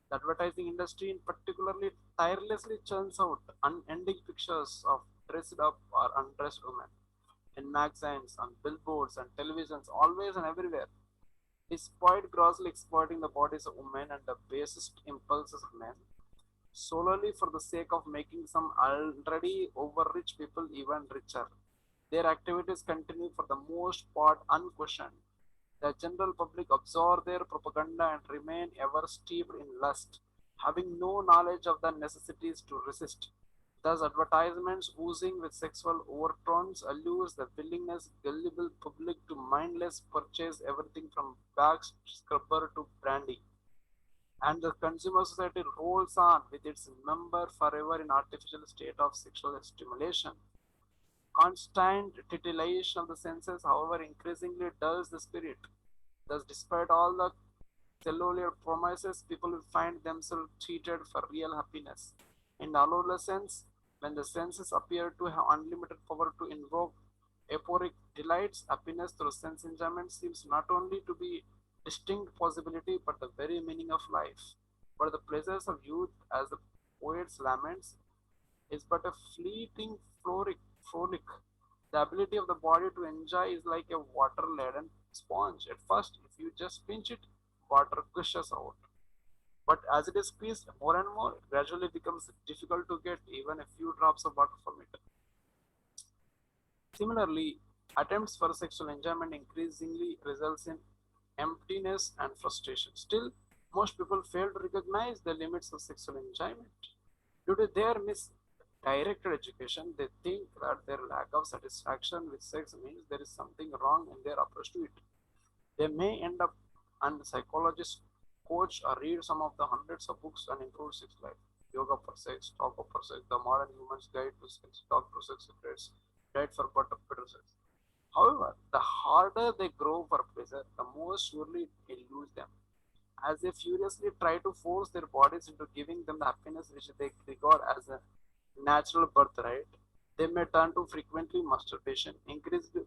The advertising industry, in particularly, tirelessly churns out unending pictures of dressed up or undressed women in magazines, on billboards, and televisions, always and everywhere. Despite grossly exploiting the bodies of women and the basest impulses of men, solely for the sake of making some already over rich people even richer. Their activities continue for the most part unquestioned. The general public absorb their propaganda and remain ever steeped in lust, having no knowledge of the necessities to resist. Thus, advertisements oozing with sexual overtones allures the willingness gullible public to mindless purchase everything from wax scrubber to brandy. And the consumer society rolls on with its member forever in artificial state of sexual stimulation. Constant titillation of the senses, however, increasingly dulls the spirit. Thus, despite all the cellular promises, people will find themselves cheated for real happiness. In adolescence, when the senses appear to have unlimited power to invoke euphoric delights, happiness through sense enjoyment seems not only to be distinct possibility but the very meaning of life. But the pleasures of youth, as the poets laments, is but a fleeting frolic. The ability of the body to enjoy is like a water-laden sponge. At first, if you just pinch it, water gushes out. But as it is squeezed more and more, it gradually becomes difficult to get even a few drops of water from it. Similarly, attempts for sexual enjoyment increasingly results in emptiness and frustration. Still, most people fail to recognize the limits of sexual enjoyment. Due to their misdirected education, they think that their lack of satisfaction with sex means there is something wrong in their approach to it. They may end up and psychologist, coach, or read some of the hundreds of books on improved sex life. Yoga for Sex, Talk for Sex, The Modern Human's Guide to Sex, Talk for Sex Secrets, Guide for Better Sex. However, the harder they grow for pleasure, the more surely it eludes them. As they furiously try to force their bodies into giving them the happiness which they regard as a natural birthright, they may turn to frequently masturbation, increased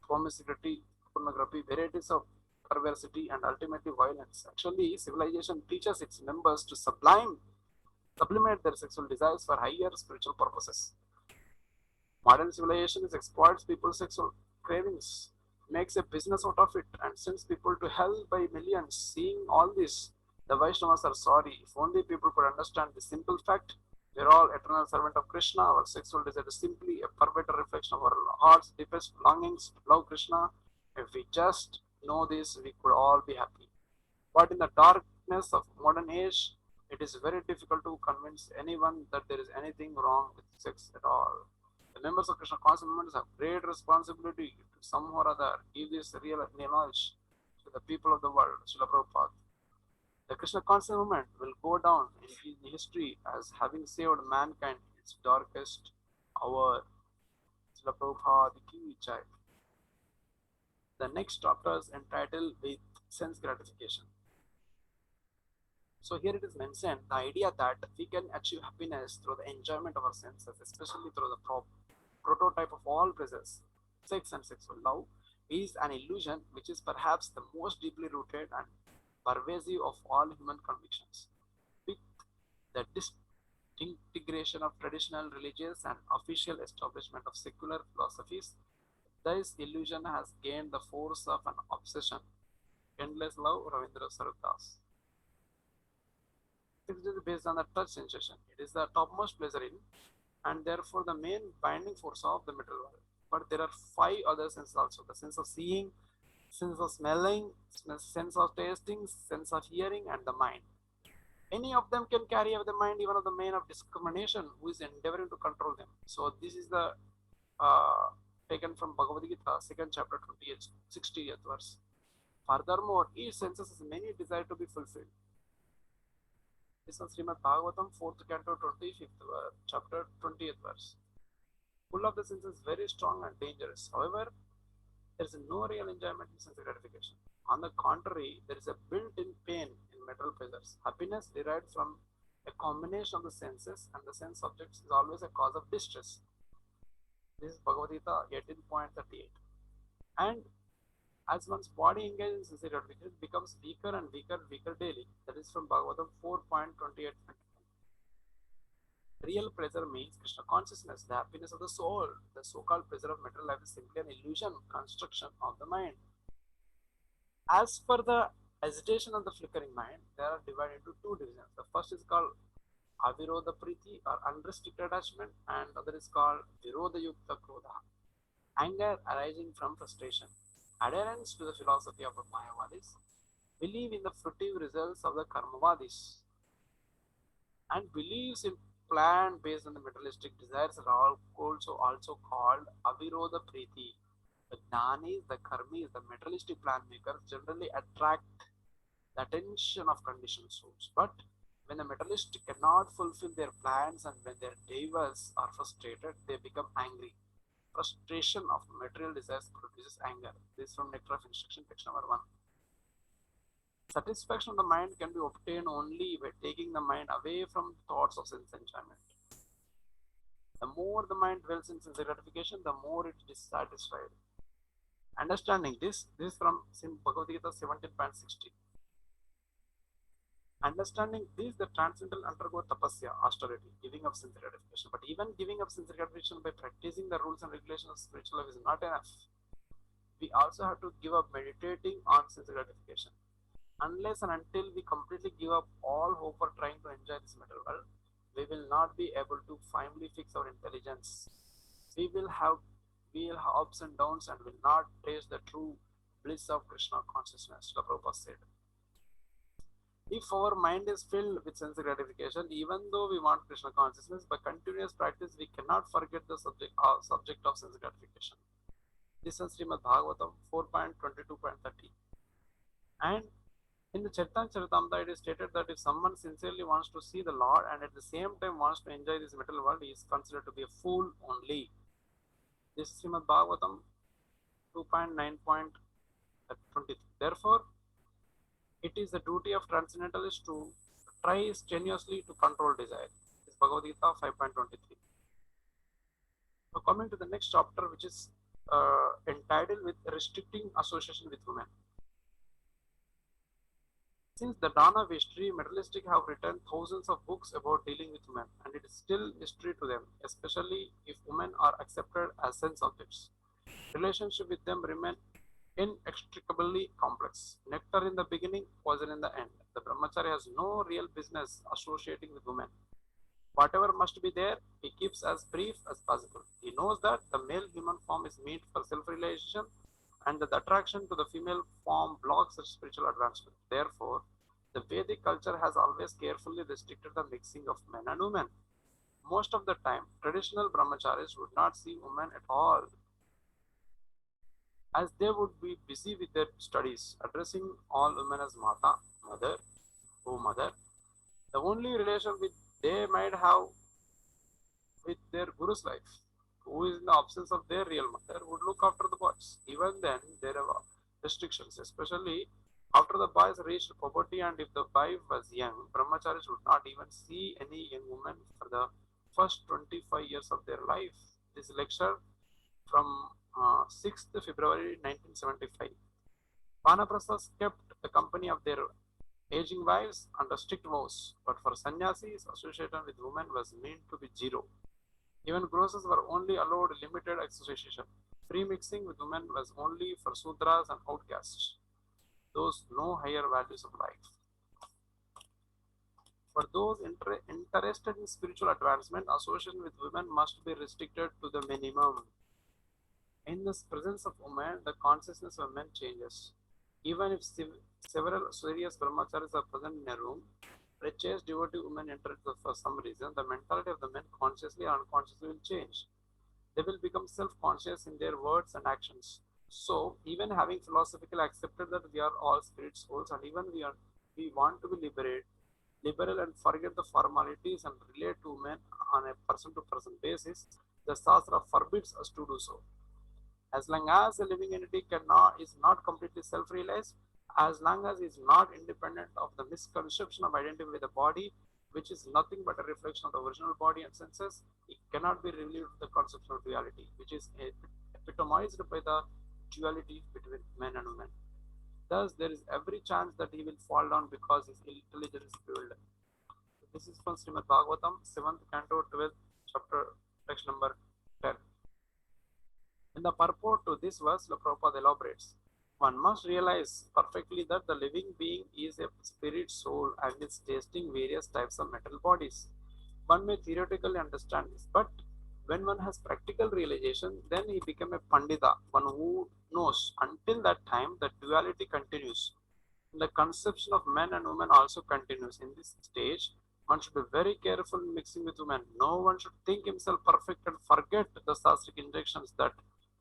promiscuity, pornography, varieties of perversity, and ultimately violence. Actually, civilization teaches its members to sublime sublimate their sexual desires for higher spiritual purposes. Modern civilization exploits people's sexual cravings, makes a business out of it, and sends people to hell by millions. Seeing all this, the Vaishnavas are sorry. If only people could understand the simple fact, we are all eternal servant of Krishna. Our sexual desire is simply a perverted reflection of our heart's deepest longings to love Krishna. If we just know this, we could all be happy. But in the darkness of modern age, it is very difficult to convince anyone that there is anything wrong with sex at all. The members of Krishna conscious movement have great responsibility to some or other give this real knowledge to the people of the world. Srila Prabhupada. The Krishna conscious movement will go down in history as having saved mankind in its darkest hour. Srila Prabhupada ki jai. The next chapter is entitled with sense gratification. So here it is mentioned the idea that we can achieve happiness through the enjoyment of our senses, especially through the prototype of all pleasures, sex and sexual love, is an illusion which is perhaps the most deeply rooted and pervasive of all human convictions. With the disintegration of traditional religious and official establishment of secular philosophies, this illusion has gained the force of an obsession. Endless love, Ravindra Sardas. It is based on the touch sensation. It is the topmost pleasure in, and therefore the main binding force of the material world. But there are 5 other senses also: the sense of seeing, sense of smelling, sense of tasting, sense of hearing, and the mind. Any of them can carry away the mind, even of the man of discrimination who is endeavoring to control them. So this is the taken from Bhagavad Gita, 2nd chapter, 20th, 60th verse. Furthermore, each senses has many desire to be fulfilled. This is Srimad Bhagavatam, 4th canto, 25th chapter, 20th verse. Full of the senses very strong and dangerous. However, there is no real enjoyment in sense gratification. On the contrary, there is a built-in pain in material pleasures. Happiness derived from a combination of the senses and the sense objects is always a cause of distress. This is Bhagavad Gita 18.38. And as one's body engages in sensory gratification, it becomes weaker and weaker daily. That is from Bhagavatam 4.28. Real pleasure means Krishna consciousness, the happiness of the soul. The so-called pleasure of material life is simply an illusion, construction of the mind. As per the agitation of the flickering mind, they are divided into 2 divisions. The first is called Avirodha Priti or unrestricted attachment, and the other is called Virodha Yukta Krodha, anger arising from frustration. Adherents to the philosophy of the Mayavadis believe in the fruitive results of the Karmavadis and believes in plan based on the materialistic desires are also called Avirodha Priti. The Jnanis, the Karmis, the materialistic plan makers generally attract the attention of conditioned souls. But when the materialist cannot fulfill their plans and when their devas are frustrated, they become angry. Frustration of material desires produces anger. This is from Nectar of Instruction, text number 1. Satisfaction of the mind can be obtained only by taking the mind away from thoughts of sense enjoyment. The more the mind dwells in sense gratification, the more it is satisfied. Understanding this is from Bhagavad Gita 17.60. Understanding this, the transcendental undergo tapasya, austerity, giving up sense gratification. But even giving up sense gratification by practicing the rules and regulations of spiritual life is not enough. We also have to give up meditating on sense gratification. Unless and until we completely give up all hope for trying to enjoy this material world, we will not be able to finally fix our intelligence. We will have ups and downs and will not taste the true bliss of Krishna consciousness, the Prabhupada said. If our mind is filled with sense gratification, even though we want Krishna consciousness, by continuous practice, we cannot forget the subject of sense gratification. This is Srimad Bhagavatam 4.22.30. And in the Chaitanya Charitamrita, it is stated that if someone sincerely wants to see the Lord and at the same time wants to enjoy this material world, he is considered to be a fool only. This is Srimad Bhagavatam 2.9.23. Therefore, it is the duty of transcendentalists to try strenuously to control desire. This is Bhagavad Gita 5.23. Now coming to the next chapter, which is entitled with restricting association with women. Since the dawn of history, materialistic have written thousands of books about dealing with women, and it is still mystery to them, especially if women are accepted as sense objects. Relationship with them remain inextricably complex. Nectar in the beginning, poison in the end. The brahmachari has no real business associating with women. Whatever must be there, he keeps as brief as possible. He knows that the male human form is meant for self-realization and that the attraction to the female form blocks such spiritual advancement. Therefore, the Vedic culture has always carefully restricted the mixing of men and women. Most of the time, traditional brahmacharis would not see women at all, as they would be busy with their studies, addressing all women as Mata, mother, oh mother. The only relation with they might have with their guru's life, who is in the absence of their real mother, would look after the boys. Even then, there are restrictions, especially after the boys reached puberty, and if the boy was young, brahmacharis would not even see any young woman for the first 25 years of their life. This lecture from 6th February 1975. Vanaprasthas kept the company of their aging wives under strict vows, but for sannyasis, association with women was meant to be zero. Even grocers were only allowed limited association. Free mixing with women was only for Sudras and outcasts, those no higher values of life. For those interested in spiritual advancement, association with women must be restricted to the minimum. In the presence of women, the consciousness of men changes. Even if several serious brahmacharis are present in a room, a chaste devotee woman enters for some reason, the mentality of the men consciously or unconsciously will change. They will become self-conscious in their words and actions. So, even having philosophically accepted that we are all spirit souls and even we want to be liberal and forget the formalities and relate to men on a person-to-person basis, the Shastra forbids us to do so. As long as a living entity is not completely self-realized, as long as it is not independent of the misconception of identity with the body, which is nothing but a reflection of the original body and senses, it cannot be relieved of the conception of duality, which is epitomized by the duality between men and women. Thus, there is every chance that he will fall down because his intelligence is fueled. This is from Srimad Bhagavatam, 7th Canto, 12th chapter, text number 10. In the purport to this verse, Prabhupada elaborates, one must realize perfectly that the living being is a spirit soul and is tasting various types of metal bodies. One may theoretically understand this, but when one has practical realization, then he becomes a Pandita, one who knows. Until that time, the duality continues. The conception of men and women also continues. In this stage, one should be very careful in mixing with women. No one should think himself perfect and forget the Sastric injections that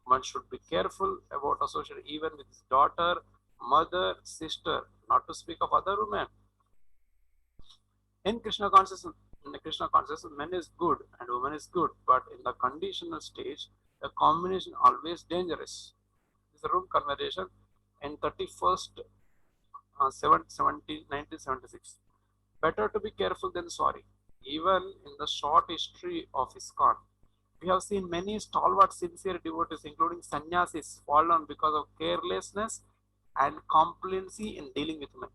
one should be careful about associating even with his daughter, mother, sister, not to speak of other women. In Krishna consciousness, men is good and woman is good, but in the conditional stage, the combination always dangerous. This is a room conversation in 31st 1976. Better to be careful than sorry. Even in the short history of ISKCON, we have seen many stalwart, sincere devotees, including sannyasis, fall down because of carelessness and complacency in dealing with men.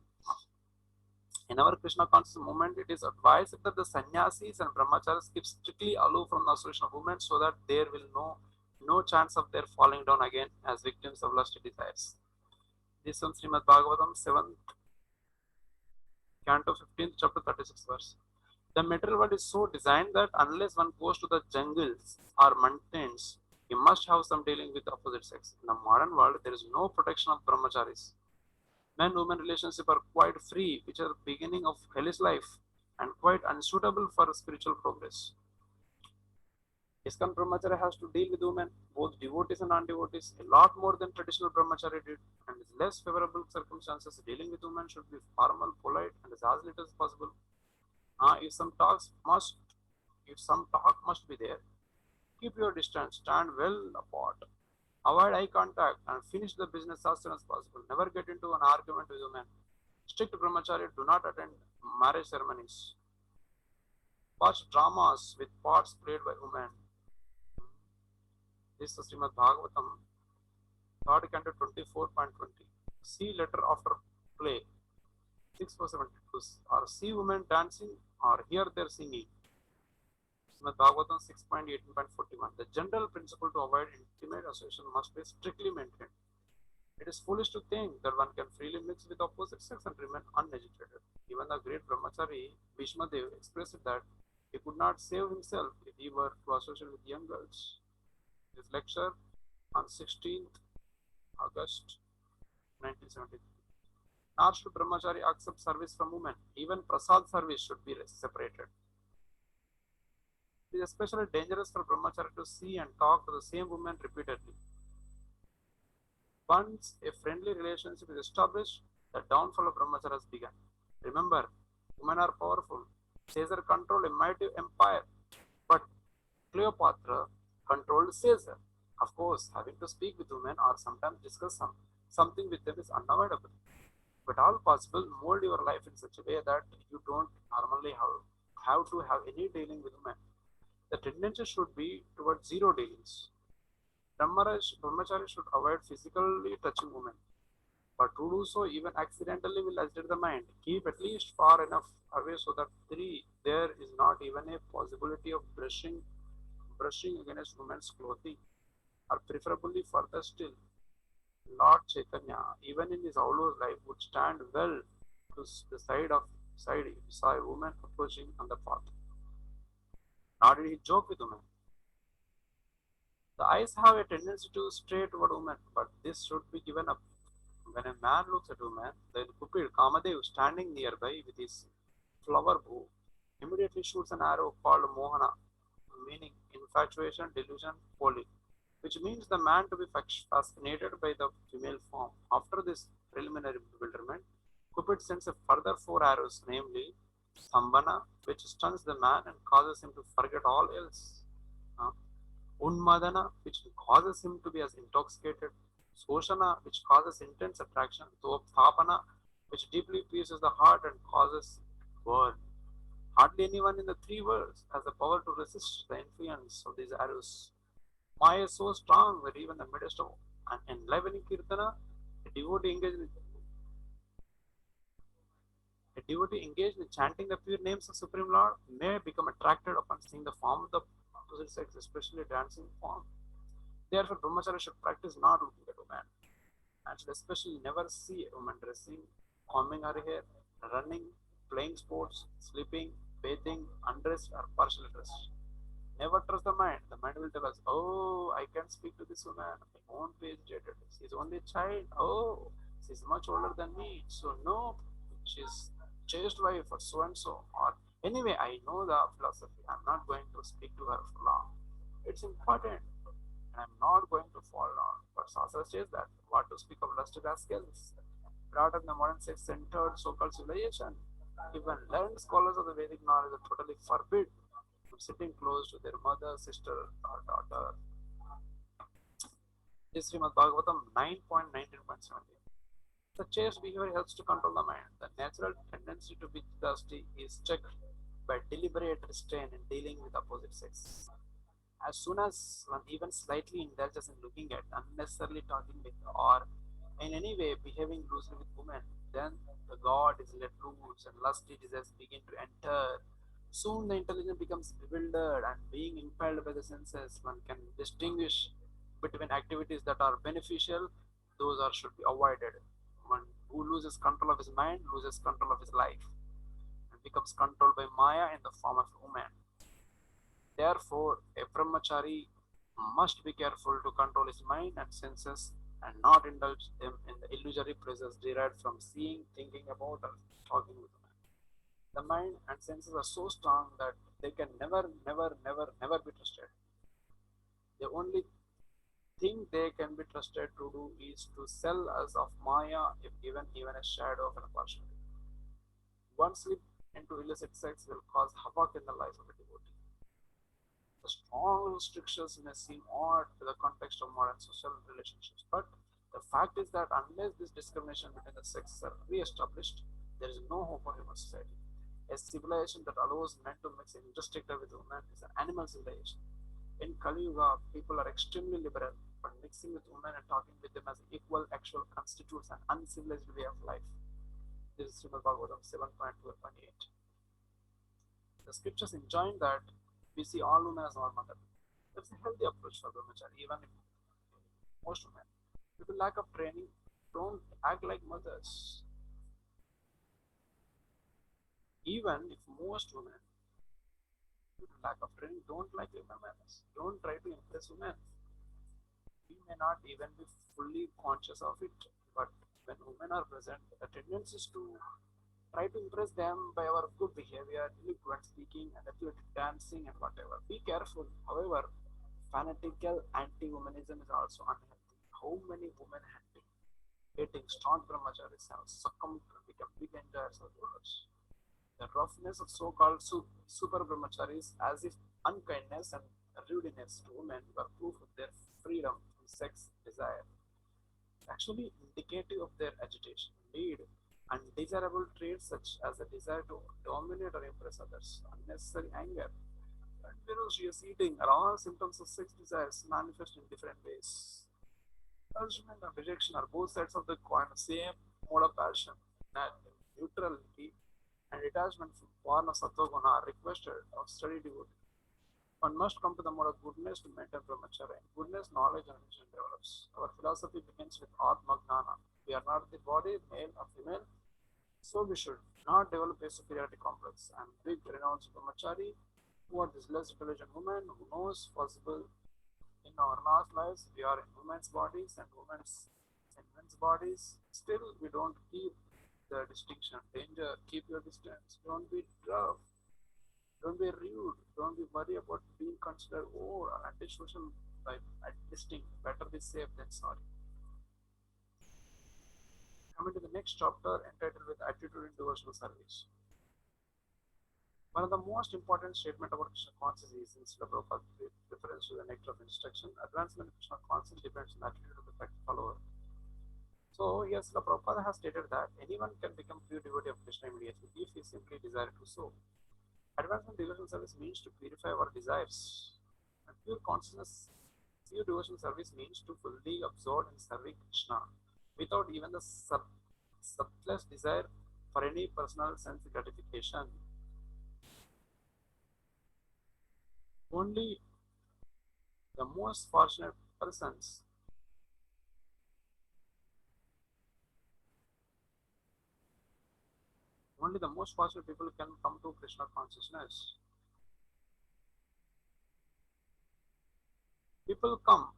In our Krishna conscious movement, it is advised that the sannyasis and brahmacharis keep strictly aloof from the association of women so that there will no chance of their falling down again as victims of lusty desires. This one Srimad Bhagavatam, 7th Canto, 15th chapter, 36th verse. The material world is so designed that unless one goes to the jungles or mountains, he must have some dealing with the opposite sex. In the modern world, there is no protection of brahmacharis. Man-woman relationships are quite free, which are the beginning of hellish life and quite unsuitable for spiritual progress. ISKCON brahmachari has to deal with women, both devotees and non-devotees, a lot more than traditional brahmachari did, and in less favorable circumstances, dealing with women should be formal, polite, and as little as possible. If some talk must be there, keep your distance, stand well apart, avoid eye contact, and finish the business as soon as possible. Never get into an argument with women. Strict brahmachari do not attend marriage ceremonies. Watch dramas with parts played by women. This is Srimad Bhagavatam, 3rd Canto, 24.20. See letter after play. 6:4 or see women dancing or hear their singing. Srimad Bhagavatam 6.18.41. The general principle to avoid intimate association must be strictly maintained. It is foolish to think that one can freely mix with opposite sex and remain uneducated. Even the great brahmachari Bhishma Dev expressed that he could not save himself if he were to associate with young girls. His lecture on 16th August 1973. Nor should brahmachari accept service from women. Even prasad service should be separated. It is especially dangerous for brahmachari to see and talk to the same woman repeatedly. Once a friendly relationship is established, the downfall of brahmacharya has begun. Remember, women are powerful. Caesar controlled a mighty empire, but Cleopatra controlled Caesar. Of course, having to speak with women or sometimes discuss something with them is unavoidable. But all possible, mold your life in such a way that you don't normally have to have any dealing with women. The tendency should be towards zero dealings. Brahmachari should avoid physically touching women, but to do so even accidentally will agitate the mind. Keep at least far enough away so that there is not even a possibility of brushing against women's clothing, or preferably further still. Lord Chaitanya, even in his outdoor life, would stand well to the side if he saw a woman approaching on the path. Nor did he joke with women. The eyes have a tendency to stray toward women, but this should be given up. When a man looks at a woman, the Cupid Kamadev standing nearby with his flower bow immediately shoots an arrow called Mohana, meaning infatuation, delusion, folly, which means the man to be fascinated by the female form. After this preliminary bewilderment, Cupid sends a further 4 arrows, namely Sambhana, which stuns the man and causes him to forget all else. Unmadana, which causes him to be as intoxicated. Soshana, which causes intense attraction. Thapana, which deeply pierces the heart and causes burn. Hardly anyone in the 3 worlds has the power to resist the influence of these arrows. Maya is so strong that even in the midst of an enlivening kirtana, a devotee engaged in chanting the pure names of Supreme Lord may become attracted upon seeing the form of the opposite sex, especially dancing form. Therefore, brahmachari should practice not looking at women, and should especially never see a woman dressing, combing her hair, running, playing sports, sleeping, bathing, undressed or partially dressed. Never trust the mind. The mind will tell us, oh, I can speak to this woman. I won't be agitated. She's only a child. Oh, she's much older than me. So no, she's chaste wife or so and so. Or anyway, I know the philosophy. I'm not going to speak to her for long. It's important. And I'm not going to fall down. But Sastra says that what to speak of lusty rascals, brought up in the modern sex-centered so-called civilization. Even learned scholars of the Vedic knowledge are totally forbid from sitting close to their mother, sister, or daughter. This Srimad Bhagavatam 9.19.17. The chaste behavior helps to control the mind. The natural tendency to be thirsty is checked by deliberate restraint in dealing with opposite sex. As soon as one even slightly indulges in looking at, unnecessarily talking with, or in any way behaving loosely with women, then the god is let loose and lusty desires begin to enter. Soon the intelligence becomes bewildered, and being impelled by the senses, one can distinguish between activities that are beneficial, those are should be avoided. One who loses control of his mind loses control of his life and becomes controlled by Maya in the form of a woman. Therefore, a brahmachari must be careful to control his mind and senses and not indulge them in the illusory pleasures derived from seeing, thinking about, or talking with women. The mind and senses are so strong that they can never be trusted. The only thing they can be trusted to do is to sell us of Maya if given even a shadow of an opportunity. One slip into illicit sex will cause havoc in the life of a devotee. The strong restrictions may seem odd to the context of modern social relationships, but the fact is that unless this discrimination between the sexes are re-established, there is no hope for human society. A civilization that allows men to mix unrestricted with women is an animal civilization. In Kali Yuga, people are extremely liberal, but mixing with women and talking with them as equal actual constitutes an uncivilized way of life. This is Srimad Bhagavatam 7.12.8. The scriptures enjoin that we see all women as our mother. That's a healthy approach for brahmachari, even if most women, due to lack of training, don't act like mothers. Even if most women, due to lack of training, don't like women, don't try to impress women. We may not even be fully conscious of it, but when women are present, the tendency is to try to impress them by our good behavior, eloquent speaking, and athletic dancing and whatever. Be careful. However, fanatical anti-womanism is also unhealthy. How many women hating strong brahmacharis have succumbed to become big enjoyers of rulers? The roughness of so-called super brahmacharis, as if unkindness and rudeness to women were proof of their freedom from sex desire, actually indicative of their agitation. Indeed, undesirable traits such as the desire to dominate or impress others, unnecessary anger, and ferocious eating are all symptoms of sex desires manifest in different ways. Attachment and rejection are both sides of the coin, same mode of passion. Neutrality and detachment from born of sattva-guna are requested of steady devotee. One must come to the mode of goodness to maintain brahmacharya. In goodness, knowledge and vision develops. Our philosophy begins with Atma Gnana. We are not the body, male or female, so we should not develop a superiority complex. And big renounced brahmachari, who are this less intelligent woman who knows possible in our last lives we are in women's bodies and women's in men's bodies. Still, we don't keep the distinction. Danger, keep your distance. Don't be rough. Don't be rude. Don't be worried about being considered old or antisocial by distinct. Better be safe than sorry. Coming to the next chapter entitled with Attitude in Devotional Service. One of the most important statements about Krishna consciousness is in Srila Prabhupada's reference to the nectar of instruction. Advancement in Krishna consciousness depends on the attitude of the fact follower. So, here Srila Prabhupada has stated that anyone can become pure devotee of Krishna immediately if he simply desires to so. Advancement devotional service means to purify our desires. And pure consciousness, pure devotional service means to fully absorb in serving Krishna without even the subtlest desire for any personal sense gratification. Only the most fortunate persons only the most fortunate people can come to Krishna consciousness. People come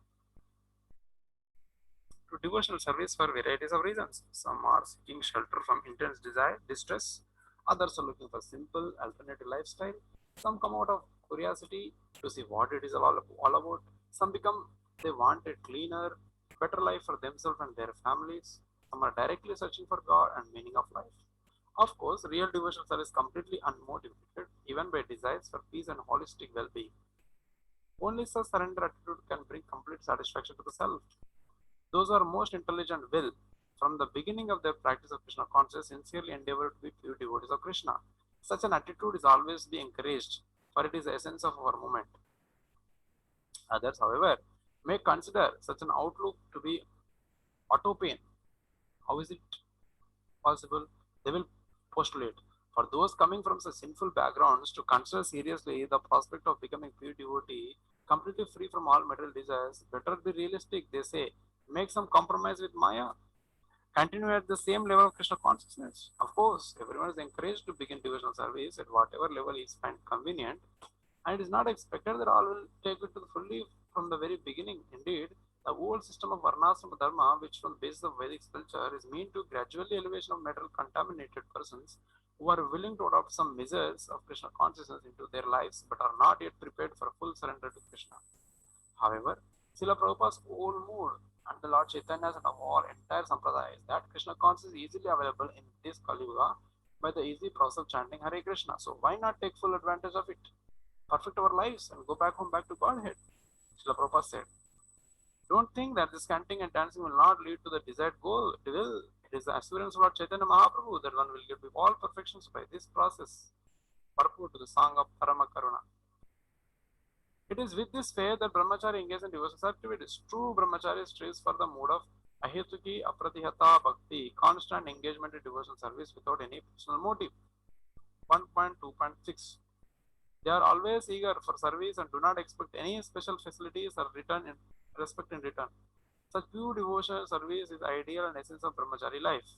to devotional service for varieties of reasons. Some are seeking shelter from intense desire, distress. Others are looking for simple alternative lifestyle. Some come out of curiosity to see what it is all about. Some become they want a cleaner, better life for themselves and their families. Some are directly searching for God and meaning of life. Of course, real devotional service is completely unmotivated, even by desires for peace and holistic well-being. Only such surrender attitude can bring complete satisfaction to the self. Those who are most intelligent will, from the beginning of their practice of Krishna consciousness, sincerely endeavor to be pure devotees of Krishna. Such an attitude is always be encouraged, for it is the essence of our movement. Others, however, may consider such an outlook to be utopian. How is it possible? They will postulate. For those coming from such sinful backgrounds to consider seriously the prospect of becoming pure devotee, completely free from all material desires, better be realistic, they say. Make some compromise with Maya. Continue at the same level of Krishna consciousness. Of course, everyone is encouraged to begin devotional service at whatever level is find convenient, and it is not expected that all will take it to the fully from the very beginning. Indeed, the old system of Varnasrama Dharma, which from the basis of Vedic culture, is meant to gradually elevation of material contaminated persons who are willing to adopt some measures of Krishna consciousness into their lives but are not yet prepared for full surrender to Krishna. However, Srila Prabhupada's whole mood and the Lord Chaitanya's and our entire sampradaya is that Krishna consciousness is easily available in this Kali Yuga by the easy process of chanting Hare Krishna. So why not take full advantage of it? Perfect our lives and go back home, back to Godhead. Srila Prabhupada said, don't think that this chanting and dancing will not lead to the desired goal. It will. It is the assurance of Lord Chaitanya Mahaprabhu that one will get all perfections by this process. Purport to the song of Parama Karuna. It is with this faith that brahmachari engages in devotional activities. True brahmachari strays for the mode of Ahetuki apratihata bhakti, constant engagement in devotional service without any personal motive. 1.2.6. They are always eager for service and do not expect any special facilities or return in respect in return. Such pure devotional service is ideal and essence of brahmachari life.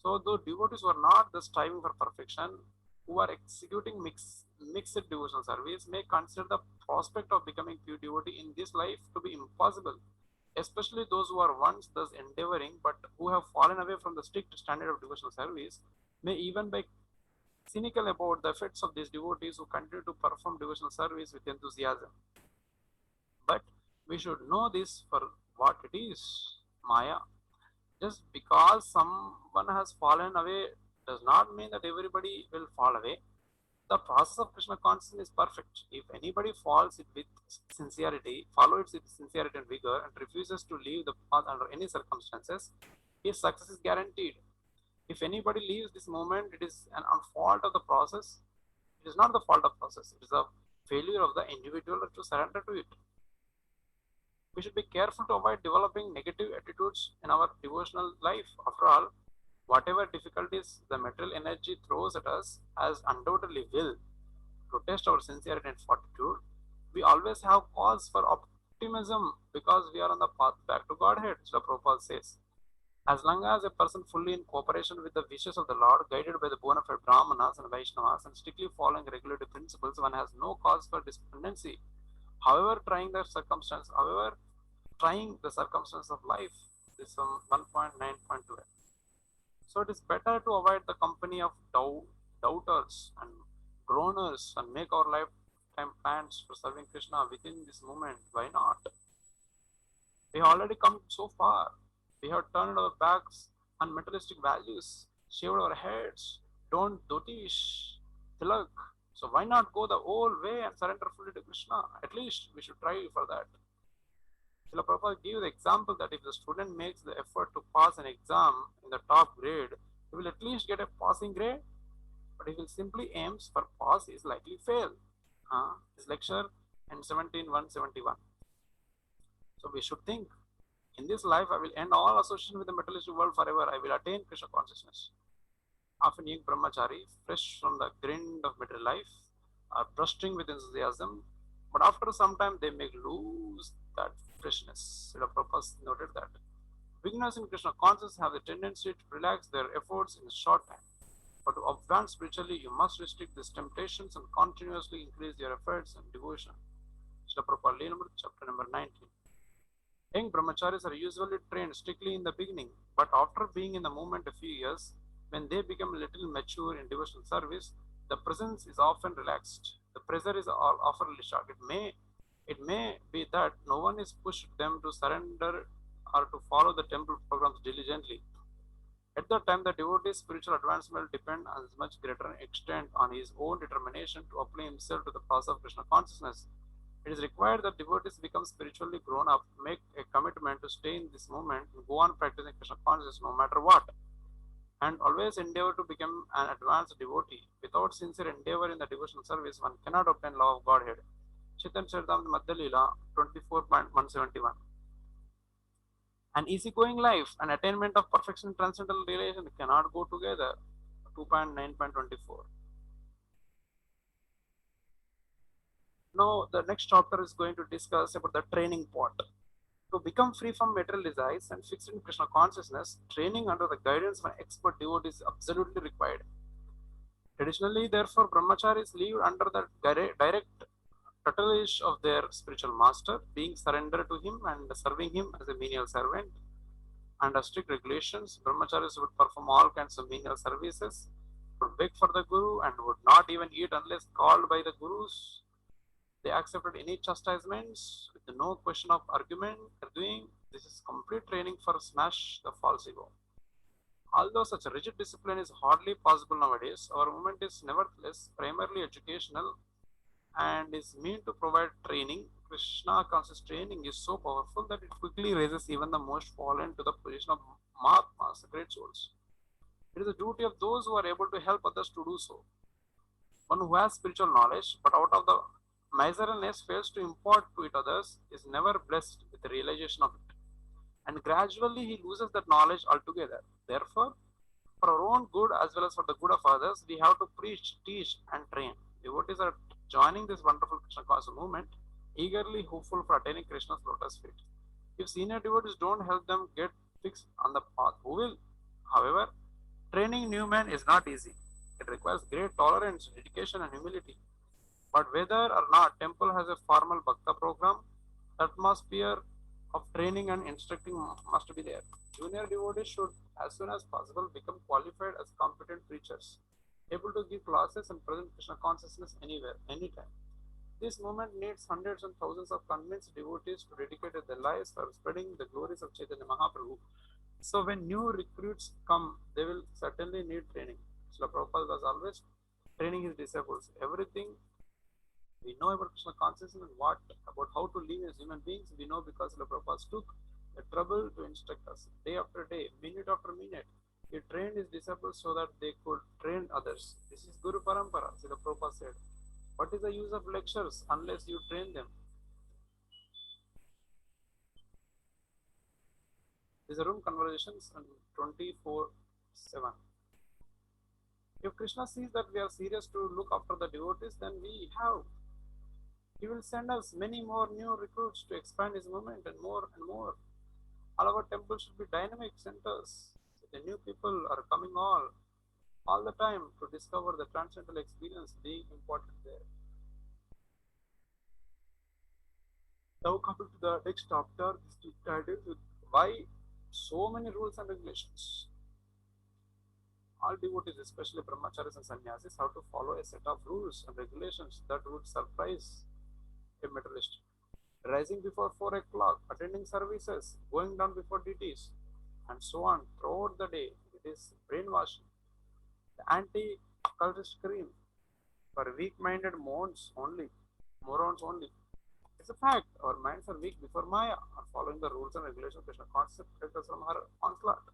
So, though devotees who are not the striving for perfection, who are executing mixed devotional service, may consider the prospect of becoming pure devotee in this life to be impossible, especially those who are once thus endeavoring but who have fallen away from the strict standard of devotional service, may even be cynical about the effects of these devotees who continue to perform devotional service with enthusiasm. But we should know this for what it is, Maya. Just because someone has fallen away does not mean that everybody will fall away. The process of Krishna consciousness is perfect. If anybody follows it with sincerity, and vigor, and refuses to leave the path under any circumstances, his success is guaranteed. If anybody leaves this moment, it is an fault of the process. It is not the fault of the process. It is a failure of the individual to surrender to it. We should be careful to avoid developing negative attitudes in our devotional life. After all, whatever difficulties the material energy throws at us, as undoubtedly will, to test our sincerity and fortitude, we always have cause for optimism because we are on the path back to Godhead, Srila Prabhupada says. As long as a person fully in cooperation with the wishes of the Lord, guided by the bona fide Brahmanas and Vaishnavas, and strictly following regulative principles, one has no cause for despondency. However, trying the circumstances of life, this is 1.9.2. So it is better to avoid the company of doubters and groaners and make our lifetime plans for serving Krishna within this moment. Why not? We have already come so far. We have turned our backs on materialistic values, shaved our heads, donned dhotish, tilak. So why not go the whole way and surrender fully to Krishna? At least we should try for that. Srila Prabhupada gives the example that if the student makes the effort to pass an exam in the top grade, he will at least get a passing grade. But if he simply aims for pass, he is likely to fail. His lecture in 17.171. So we should think, in this life I will end all association with the materialistic world forever. I will attain Krishna consciousness. Often young brahmachari, fresh from the grind of material life, are bursting with enthusiasm, but after some time they may lose that freshness. Srila Prabhupada noted that beginners in Krishna consciousness have the tendency to relax their efforts in a short time. But to advance spiritually, you must restrict these temptations and continuously increase your efforts and devotion. Srila Prabhupada Leelamrita, chapter number 19. Young brahmacharis are usually trained strictly in the beginning, but after being in the movement a few years, when they become a little mature in devotional service, the presence is often relaxed. The pressure is often short. It may be that no one is pushed them to surrender or to follow the temple programs diligently. At that time, the devotee's spiritual advancement will depend on as much greater extent on his own determination to apply himself to the process of Krishna consciousness. It is required that devotees become spiritually grown up, make a commitment to stay in this moment, and go on practicing Krishna consciousness no matter what, and always endeavor to become an advanced devotee. Without sincere endeavor in the devotional service, one cannot obtain love of Godhead. Chaitanya Charitamrita Madhya Leela 24.171. An easygoing life and attainment of perfection transcendental realization cannot go together. 2.9.24. Now the next chapter is going to discuss about the training part. To become free from material desires and fixed in Krishna consciousness, training under the guidance of an expert devotee is absolutely required. Traditionally, therefore, brahmacharis live under the direct tutelage of their spiritual master, being surrendered to him and serving him as a menial servant. Under strict regulations, brahmacharis would perform all kinds of menial services, would beg for the guru, and would not even eat unless called by the gurus. They accepted any chastisements with no question of arguing. This is complete training for smash the false ego. Although such rigid discipline is hardly possible nowadays, our movement is nevertheless primarily educational and is meant to provide training. Krishna conscious training is so powerful that it quickly raises even the most fallen to the position of Mahatmas, great souls. It is the duty of those who are able to help others to do so. One who has spiritual knowledge, but out of the miserliness fails to impart to it others, is never blessed with the realization of it. and gradually he loses that knowledge altogether. Therefore, for our own good as well as for the good of others, we have to preach, teach, and train. Devotees are joining this wonderful Krishna conscious movement, eagerly hopeful for attaining Krishna's lotus feet. If senior devotees don't help them get fixed on the path, who will? However, training new men is not easy. It requires great tolerance, dedication, and humility. But whether or not temple has a formal bhakta program, the atmosphere of training and instructing must be there. Junior devotees should, as soon as possible, become qualified as competent preachers, able to give classes and present Krishna consciousness anywhere, anytime. This movement needs hundreds and thousands of convinced devotees to dedicate their lives for spreading the glories of Chaitanya Mahaprabhu. So when new recruits come, they will certainly need training. Srila Prabhupada was always training his disciples. Everything we know about Krishna consciousness and what about how to live as human beings, we know because Srila Prabhupada took the trouble to instruct us day after day, minute after minute. He trained his disciples so that they could train others. This is Guru Parampara, Srila Prabhupada said. What is the use of lectures unless you train them? These are room conversations and 24/7. If Krishna sees that we are serious to look after the devotees, then he will send us many more new recruits to expand his movement and more and more. All our temples should be dynamic centers. So the new people are coming all the time to discover the transcendental experience being important there. Now coming to the next chapter, this title with why so many rules and regulations. All devotees, especially brahmacharis and sannyasis, have to follow a set of rules and regulations that would surprise a materialist. Rising before 4 o'clock, attending services, going down before deities, and so on throughout the day. It is brainwashing. The anti-cultist scream for weak-minded morons only. It's a fact. Our minds are weak before Maya, are following the rules and regulations. Krishna concept protect us from her onslaught.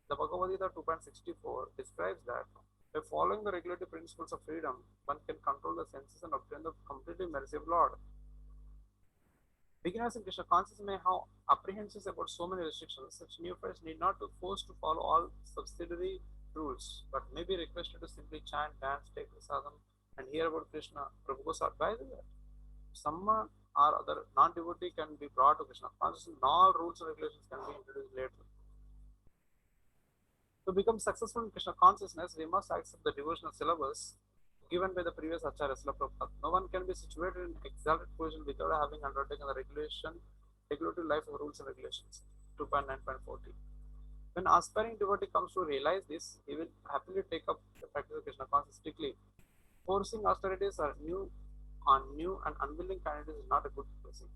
The Bhagavad Gita 2.64 describes that by following the regulative principles of freedom, one can control the senses and obtain the completely merciful Lord. Beginners in Krishna consciousness may have apprehensions about so many restrictions. Such neophytes need not be forced to follow all subsidiary rules, but may be requested to simply chant, dance, take prasadam, and hear about Krishna. Prabhu goes advising that someone or other non-devotee can be brought to Krishna consciousness, and all rules and regulations can be introduced later. To become successful in Krishna consciousness, we must accept the devotional syllabus given by the previous Acharya Srila Prabhupada. No one can be situated in exalted position without having undertaken the regulative life of rules and regulations. 2.9.40. When aspiring devotee comes to realize this, he will happily take up the practice of Krishna consciousness strictly. Forcing austerities on new and unwilling candidates is not a good blessing.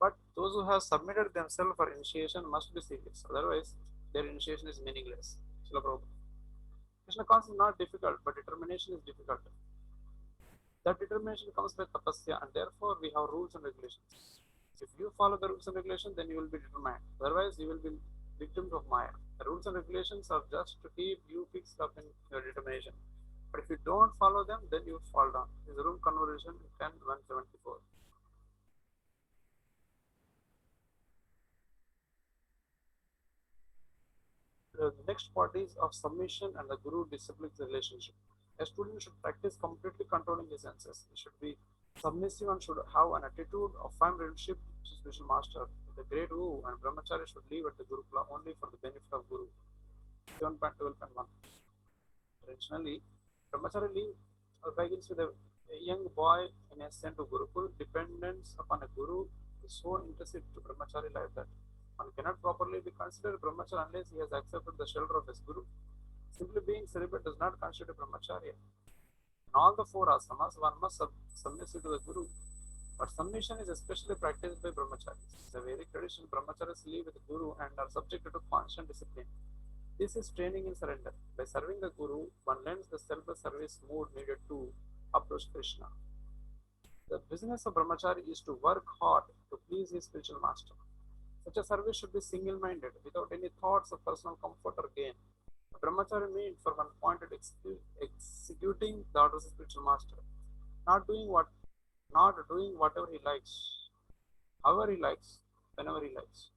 But those who have submitted themselves for initiation must be serious, otherwise their initiation is meaningless. Srila Prabhupada. Krishna consciousness is not difficult, but determination is difficult. That determination comes by tapasya, and therefore we have rules and regulations. If you follow the rules and regulations, then you will be determined. Otherwise, you will be victims of Maya. The rules and regulations are just to keep you fixed up in your determination. But if you don't follow them, then you fall down. This is a room conversation 10.174. The next part is of submission and the guru discipline's relationship. A student should practice completely controlling his senses. He should be submissive and should have an attitude of firm relationship to spiritual master. The great guru and brahmachari should live at the gurukula only for the benefit of guru. 7.12.1. Traditionally, brahmachari begins with a young boy in ascent to gurukul. Dependence upon a guru is so intrinsic to brahmachari life that one cannot properly be considered brahmachari unless he has accepted the shelter of his guru. Simply being celibate does not constitute brahmacharya. In all the four asamas, one must submit to the guru. But submission is especially practiced by brahmacharis. The Vedic tradition, brahmacharis live with the guru and are subjected to constant discipline. This is training in surrender. By serving the guru, one learns the selfless service mood needed to approach Krishna. The business of brahmachari is to work hard to please his spiritual master. Such a service should be single-minded, without any thoughts of personal comfort or gain. A brahmachari means for one point at executing the orders of spiritual master, not doing whatever he likes, however he likes, whenever he likes.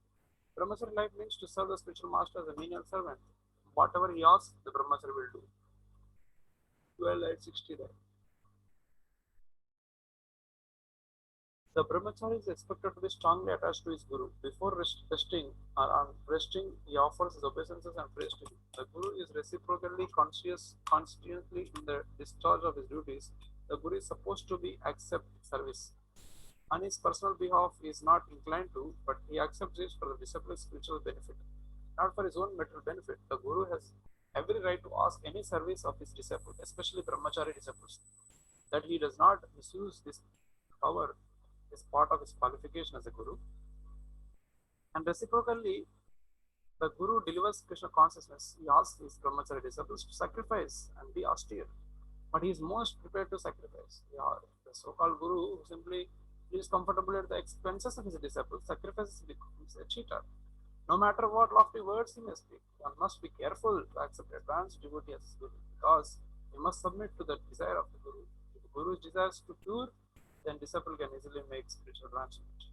Brahmachari life means to serve the spiritual master as a menial servant. Whatever he asks, the Brahmachari will do. 12:60 there. The brahmachari is expected to be strongly attached to his guru. Before resting or resting, he offers his obeisances and praise to him. The guru is reciprocally constantly in the discharge of his duties. The guru is supposed to be accept service. On his personal behalf, he is not inclined to, but he accepts it for the disciple's spiritual benefit, not for his own material benefit. The guru has every right to ask any service of his disciples, especially brahmachari disciples. That he does not misuse this power is part of his qualification as a guru. And reciprocally, the guru delivers Krishna consciousness. He asks his brahmachari disciples to sacrifice and be austere, but he is most prepared to sacrifice. Yeah, the so-called guru who simply is comfortable at the expenses of his disciples sacrifices becomes a cheater. No matter what lofty words he may speak, one must be careful to accept advanced devotee as his guru, because he must submit to the desire of the guru. If the guru desires to cure, then disciple can easily make spiritual advancement.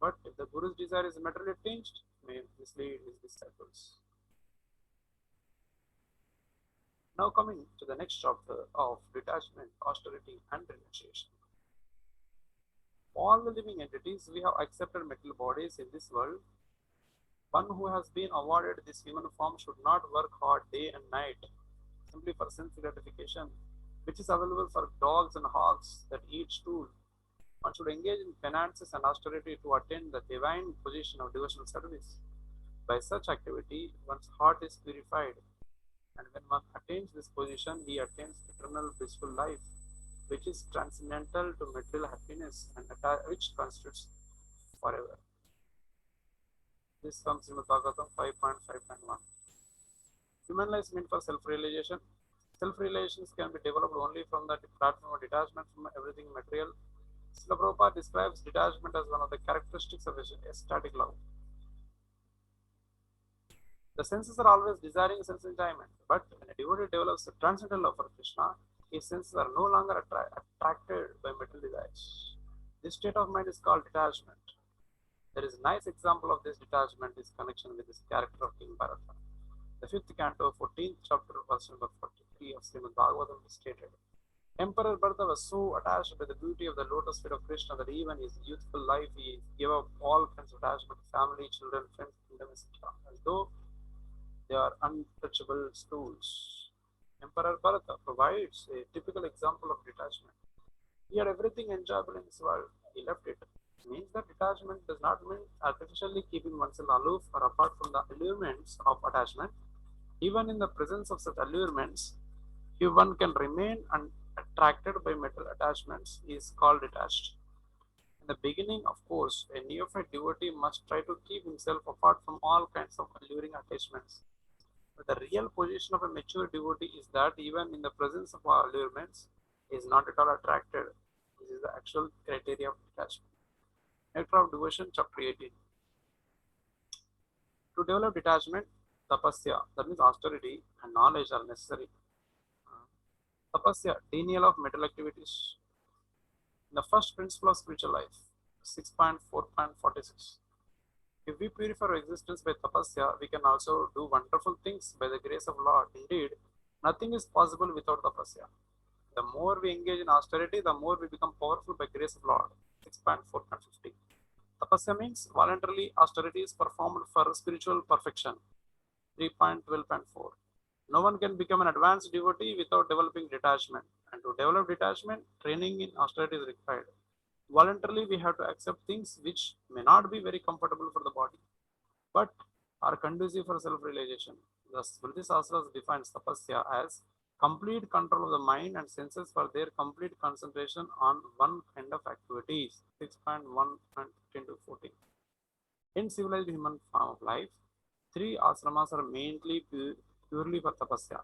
But if the guru's desire is materially tinged, may mislead his disciples. Now coming to the next chapter of detachment, austerity, and renunciation. All the living entities, we have accepted material bodies in this world. One who has been awarded this human form should not work hard day and night simply for sense gratification, which is available for dogs and hogs that eat stool. One should engage in penances and austerity to attain the divine position of devotional service. By such activity, one's heart is purified, and when one attains this position, he attains eternal blissful life, which is transcendental to material happiness and which constitutes forever. This comes in Bhagavatam 5.5.1. Human life is meant for self-realization. Self-realizations can be developed only from the platform of detachment from everything material. Srila Prabhupada describes detachment as one of the characteristics of ecstatic love. The senses are always desiring sense enjoyment, but when a devotee develops a transcendental love for Krishna, his senses are no longer attracted by material desires. This state of mind is called detachment. There is a nice example of this detachment in connection with this character of King Bharata. The 5th canto, 14th chapter, verse number 43 of Srimad Bhagavatam is stated. Emperor Bharata was so attached by the beauty of the lotus feet of Krishna that even his youthful life he gave up all kinds of attachment to family, children, friends, kingdom, etc. As though they are untouchable stools. Emperor Bharata provides a typical example of detachment. He had everything enjoyable in this world. He left it. It means that detachment does not mean artificially keeping oneself aloof or apart from the allurements of attachment. Even in the presence of such allurements, if one can remain unattracted by material attachments, he is called detached. In the beginning, of course, a neophyte devotee must try to keep himself apart from all kinds of alluring attachments. But the real position of a mature devotee is that even in the presence of our allurements, he is not at all attracted. This is the actual criteria of detachment. Nectar of Devotion, chapter 18. To develop detachment, tapasya, that means austerity, and knowledge are necessary. Tapasya, denial of material activities. The first principle of spiritual life, 6.4.46. If we purify our existence by tapasya, we can also do wonderful things by the grace of Lord. Indeed, nothing is possible without tapasya. The more we engage in austerity, the more we become powerful by grace of Lord. 6.4.50. Tapasya means voluntarily austerity is performed for spiritual perfection. 3.12.4. No one can become an advanced devotee without developing detachment. And to develop detachment, training in austerity is required. Voluntarily, we have to accept things which may not be very comfortable for the body, but are conducive for self-realization. Thus, Smriti Sastras defines tapasya as complete control of the mind and senses for their complete concentration on one kind of activities. 6.1.15-14. In civilized human form of life, 3 asramas are mainly purely for tapasya.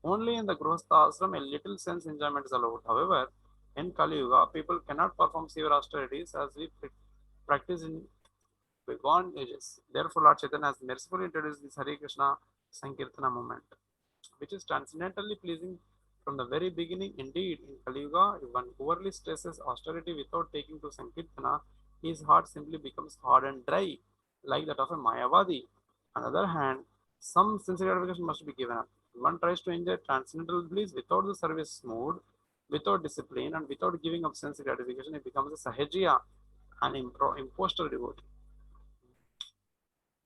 Only in the Grihastha ashram a little sense enjoyment is allowed. However, in Kali Yuga, people cannot perform severe austerities as we practice in bygone ages. Therefore, Lord Chaitanya has mercifully introduced this Hare Krishna Sankirtana movement, which is transcendentally pleasing from the very beginning. Indeed, in Kali Yuga, if one overly stresses austerity without taking to Sankirtana, his heart simply becomes hard and dry. like that of a Mayavadi. On the other hand, some sense gratification must be given up. One tries to enjoy transcendental bliss without the service mood, without discipline, and without giving up sense gratification. It becomes a sahajiya, an impostor devotee.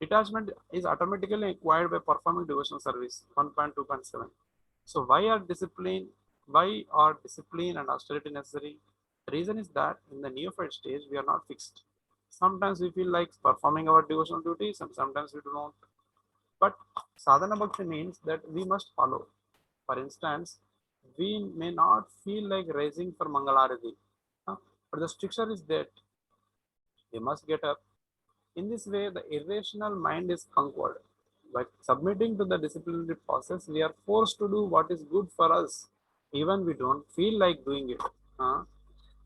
Detachment is automatically acquired by performing devotional service. 1.2.7. So why are discipline and austerity necessary? The reason is that in the neophyte stage we are not fixed. Sometimes we feel like performing our devotional duties and sometimes we do not. But sadhana bhakti means that we must follow. For instance, we may not feel like raising for Mangalarati, but the stricture is that we must get up. In this way, the irrational mind is conquered. By submitting to the disciplinary process, we are forced to do what is good for us, even we don't feel like doing it. Uh,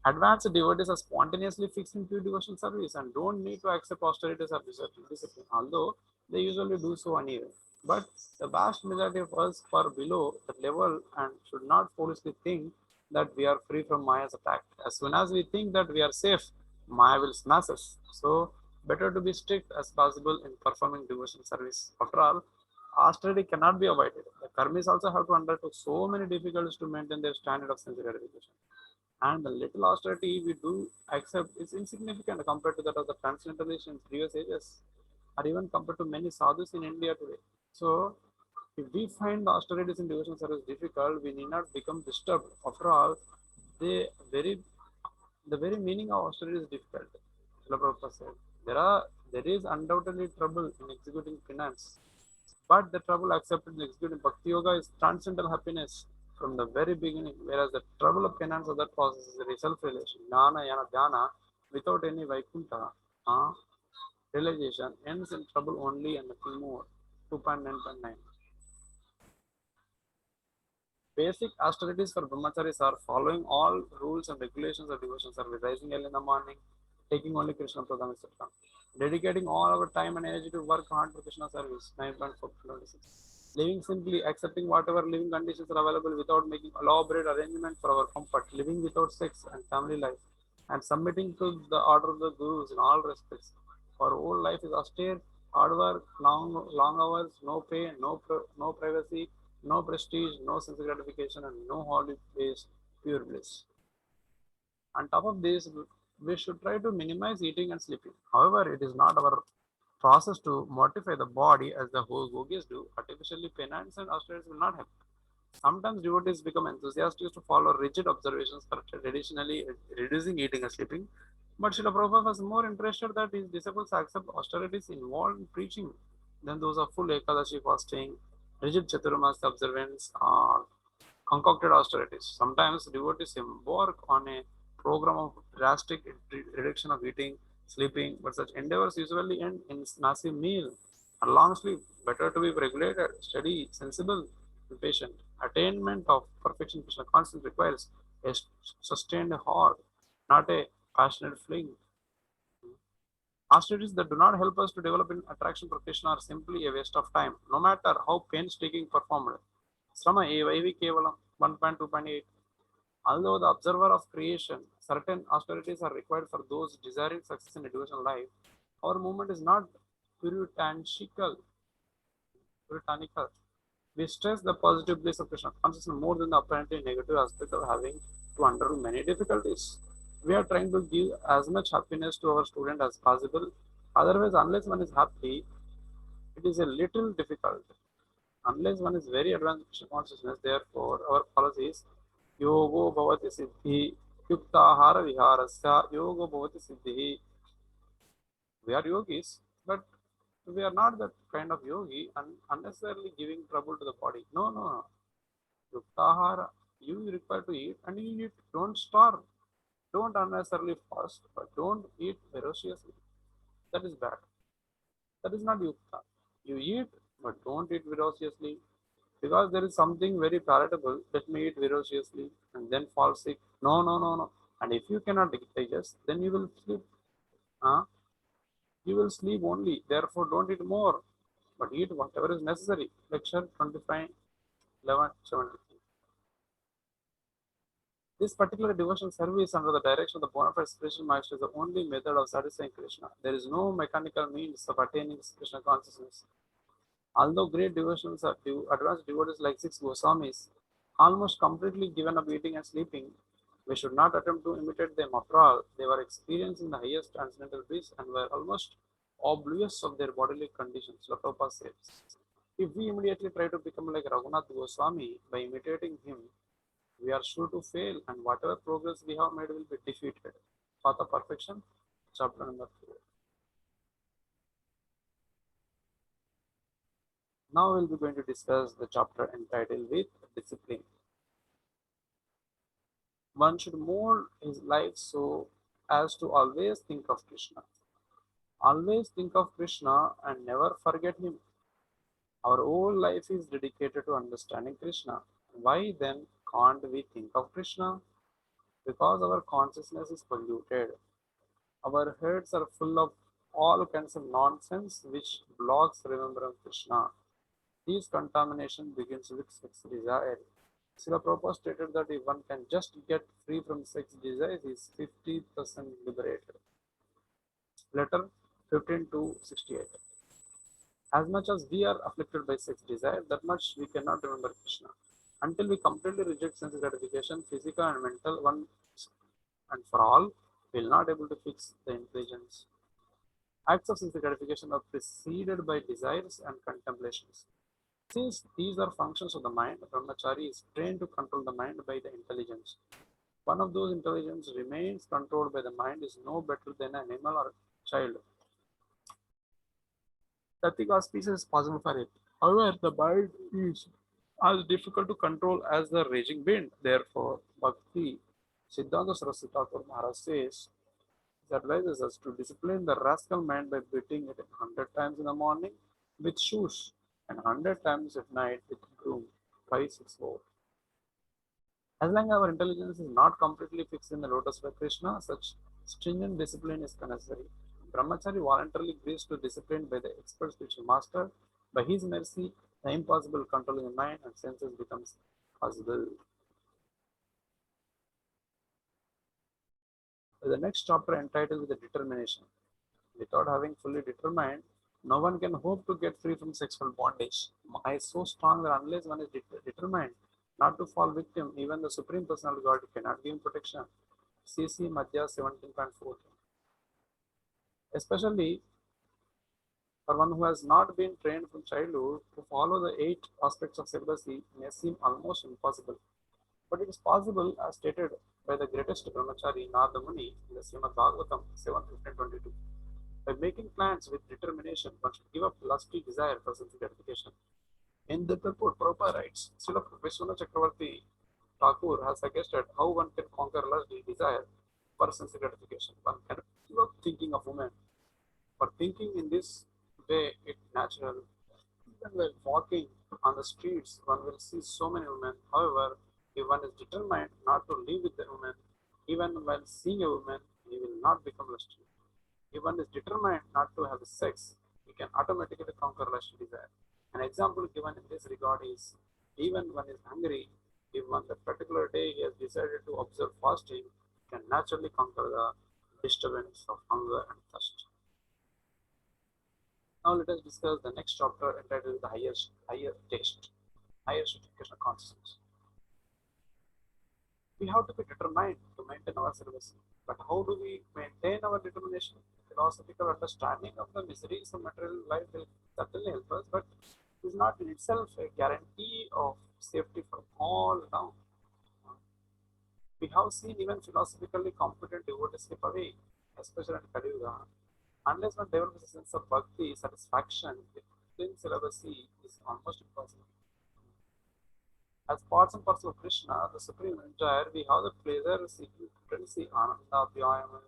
Advanced devotees are spontaneously fixed into devotional service and don't need to accept austerities or discipline, although they usually do so anyway. But the vast majority of us are below that level and should not foolishly think that we are free from Maya's attack. As soon as we think that we are safe, Maya will smash us. So, better to be strict as possible in performing devotional service. After all, austerity cannot be avoided. The karmis also have to undergo so many difficulties to maintain their standard of sense gratification. And the little austerity we do accept is insignificant compared to that of the transcendentalists in previous ages, or even compared to many sadhus in India today. So, if we find the austerities in devotional service difficult, we need not become disturbed. After all, the very the very meaning of austerity is difficult. Srila Prabhupada said, there is undoubtedly trouble in executing penance, but the trouble accepted in executing Bhakti Yoga is transcendental happiness from the very beginning, whereas the trouble of penance of that process is a self-realization, jnana, yana, dhyana, without any Vaikuntha. Realization ends in trouble only and nothing more. 2.9.9. Basic austerities for brahmacharis are following all rules and regulations of devotional service, rising early in the morning, taking only Krishna Pradam, etc. Dedicating all our time and energy to work hard for Krishna service, 9.426. Living simply, accepting whatever living conditions are available without making elaborate arrangement for our comfort, living without sex and family life, and submitting to the order of the gurus in all respects. Our whole life is austere, hard work, long hours, no pay, no privacy, no prestige, no sense gratification, and no holy place, pure bliss. On top of this, we should try to minimize eating and sleeping. However, it is not our process to mortify the body as the whole yogis do. Artificially, penance and austerities will not help. Sometimes devotees become enthusiastic to follow rigid observations for traditionally reducing eating and sleeping. But Srila Prabhupada was more interested that his disciples accept austerities involved in preaching than those of full Ekadashi fasting, rigid Chaturmasya observance, or concocted austerities. Sometimes devotees embark on a program of drastic reduction of eating, sleeping, but such endeavors usually end in massive meal and long sleep. Better to be regulated, steady, sensible, and patient. Attainment of perfection Krishna consciousness requires a sustained hard, not a passionate fling. Austerities that do not help us to develop an attraction for Krishna are simply a waste of time, no matter how painstaking performed. Srama Evaivi Kevalam 1.2.8. Although the observer of creation, certain austerities are required for those desiring success in a devotional life, our movement is not puritanical. puritanical. We stress the positive bliss of Krishna consciousness more than the apparently negative aspect of having to undergo many difficulties. We are trying to give as much happiness to our student as possible. Otherwise, unless one is happy, it is a little difficult. Unless one is very advanced Krishna consciousness, therefore, our policy is yogo bhavati siddhi, yuktahara viharasya, yogo bhavati siddhi. We are yogis, but we are not that kind of yogi and unnecessarily giving trouble to the body. No, no, no. Yuktahara, you require to eat and you eat. Don't starve. Don't unnecessarily fast, but don't eat ferociously. That is bad. That is not yukta. You eat, but don't eat ferociously. Because there is something very palatable, let me eat ferociously and then fall sick. No, no, no, no. And if you cannot digest, then you will sleep. Huh? You will sleep only. Therefore, don't eat more, but eat whatever is necessary. Lecture 25, 11, 73. This particular devotional service under the direction of the bona fide spiritual master is the only method of satisfying Krishna. There is no mechanical means of attaining Krishna consciousness. Although great devotionals are advanced devotees like six Goswamis, almost completely given up eating and sleeping, we should not attempt to imitate them. After all, they were experiencing the highest transcendental bliss and were almost oblivious of their bodily conditions. Srila Prabhupada says, if we immediately try to become like Raghunath Goswami by imitating him, we are sure to fail, and whatever progress we have made will be defeated. Path of Perfection, chapter number 4. Now we'll be going to discuss the chapter entitled with discipline. One should mold his life so as to always think of Krishna. Always think of Krishna and never forget him. Our whole life is dedicated to understanding Krishna. Why then can't we think of Krishna? Because our consciousness is polluted. Our heads are full of all kinds of nonsense which blocks remembrance of Krishna. This contamination begins with sex desire. Srila Prabhupada stated that if one can just get free from sex desire, he is 50% liberated. Letter 15 to 68. As much as we are afflicted by sex desire, that much we cannot remember Krishna. Until we completely reject sense gratification, physical and mental, one and for all, we will not able to fix the intelligence. Acts of sense gratification are preceded by desires and contemplations. Since these are functions of the mind, Brahmachari is trained to control the mind by the intelligence. One of those intelligence remains controlled by the mind is no better than an animal or child. Nothing auspicious is possible for it. However, the mind is as difficult to control as the raging wind. Therefore, Bhakti Siddhanta Saraswati Thakur Maharaj says, he advises us to discipline the rascal mind by beating it 100 times in the morning with shoes and 100 times at night with broom. 564. As long as our intelligence is not completely fixed in the lotus by Krishna, such stringent discipline is necessary. Brahmachari voluntarily agrees to discipline by the expert spiritual master. By his mercy, the impossible controlling the mind and senses becomes possible. The next chapter entitled with the determination. Without having fully determined, no one can hope to get free from sexual bondage. Maya is so strong that unless one is determined not to fall victim, even the Supreme Personality God cannot give him protection. CC Madhya 17.4. Especially for one who has not been trained from childhood, to follow the 8 aspects of celibacy may seem almost impossible. But it is possible as stated by the greatest Brahmachari Narada Muni in the Srimad Bhagavatam 7.15.22. By making plans with determination, one should give up lusty desire for sense gratification. In the purport, Prabhupada writes, Srila Vishwanath Chakravarti Thakur has suggested how one can conquer lusty desire for sense gratification. One can give up thinking of women. For thinking in this way, it's natural. Even while walking on the streets, one will see so many women. However, if one is determined not to live with the woman, even while seeing a woman, he will not become lusty. If one is determined not to have sex, he can automatically conquer lusty desire. An example given in this regard is, even when he is hungry, if on that particular day he has decided to observe fasting, he can naturally conquer the disturbance of hunger and thirst. Now let us discuss the next chapter entitled the higher taste, higher Krishna consciousness. We have to be determined to maintain our celibacy. But how do we maintain our determination? Philosophical understanding of the miseries of material life will certainly help us, but it is not in itself a guarantee of safety from all now. We have seen even philosophically competent devotees slip away, especially in Kali Yuga. Unless one develops a sense of bhakti, satisfaction, within celibacy is almost impossible. As parts and parcel of Krishna, the supreme enjoyer, we have the pleasure seeking potency, Ananda, Vyayama,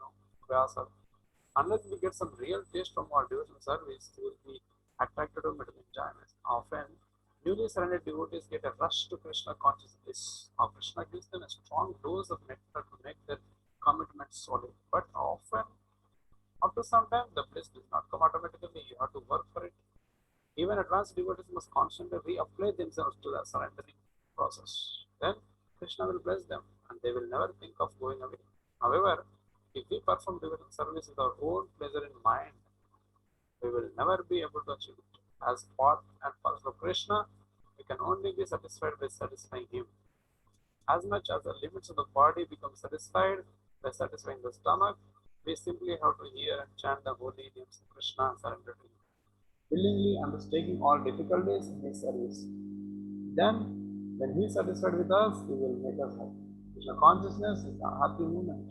Vyasa. Unless we get some real taste from our devotional service, we will be attracted to material enjoyment. Often, newly surrendered devotees get a rush to Krishna consciousness. Now, Krishna gives them a strong dose of nectar to make their commitment solid. But often, after some time, the bliss does not come automatically. You have to work for it. Even advanced devotees must constantly reapply themselves to the surrendering process. Then Krishna will bless them. and they will never think of going away. However, if we perform devotional service with our own pleasure in mind, we will never be able to achieve it. As part and parcel of Krishna, we can only be satisfied by satisfying Him. As much as the limits of the body become satisfied by satisfying the stomach, we simply have to hear and chant the holy names of Krishna and surrender to Him, willingly undertaking all difficulties in His service. Then, when He is satisfied with us, He will make us happy. Krishna consciousness is a happy moment.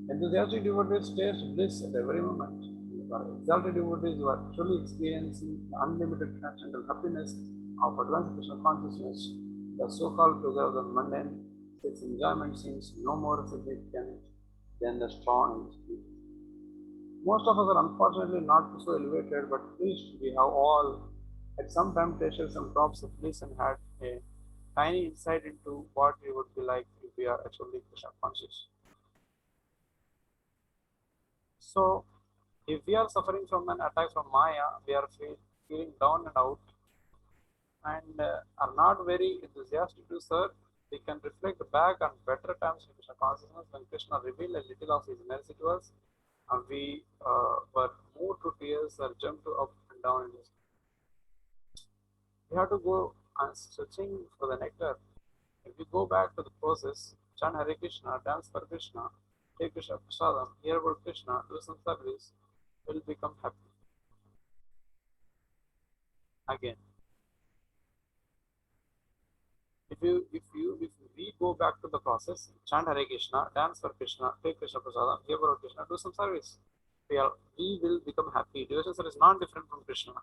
Enthusiastic devotees taste bliss at every moment. For exalted devotees who are truly experiencing the unlimited transcendental happiness of advanced Krishna consciousness, the so-called pleasure of the mundane, its enjoyment seems no more significant than the straw in its teeth. Most of us are unfortunately not so elevated, but at least we have all at some time tasted some drops of bliss and had a tiny insight into what we would be like if we are actually Krishna conscious. So, if we are suffering from an attack from Maya, we are feeling down and out and are not very enthusiastic to serve, we can reflect back on better times in Krishna consciousness when Krishna revealed a little of his mercy to us and we were moved to tears or jumped up and down in his. We have to go on searching for the nectar. If we go back to the process, chant Hare Krishna, dance for Krishna, take Krishna Prasadam, hear about Krishna, do some service, will become happy again. If we go back to the process, chant Hare Krishna, dance for Krishna, take Krishna Prasadam, hear about Krishna, do some service, we will become happy. Devotion is not different from Krishna,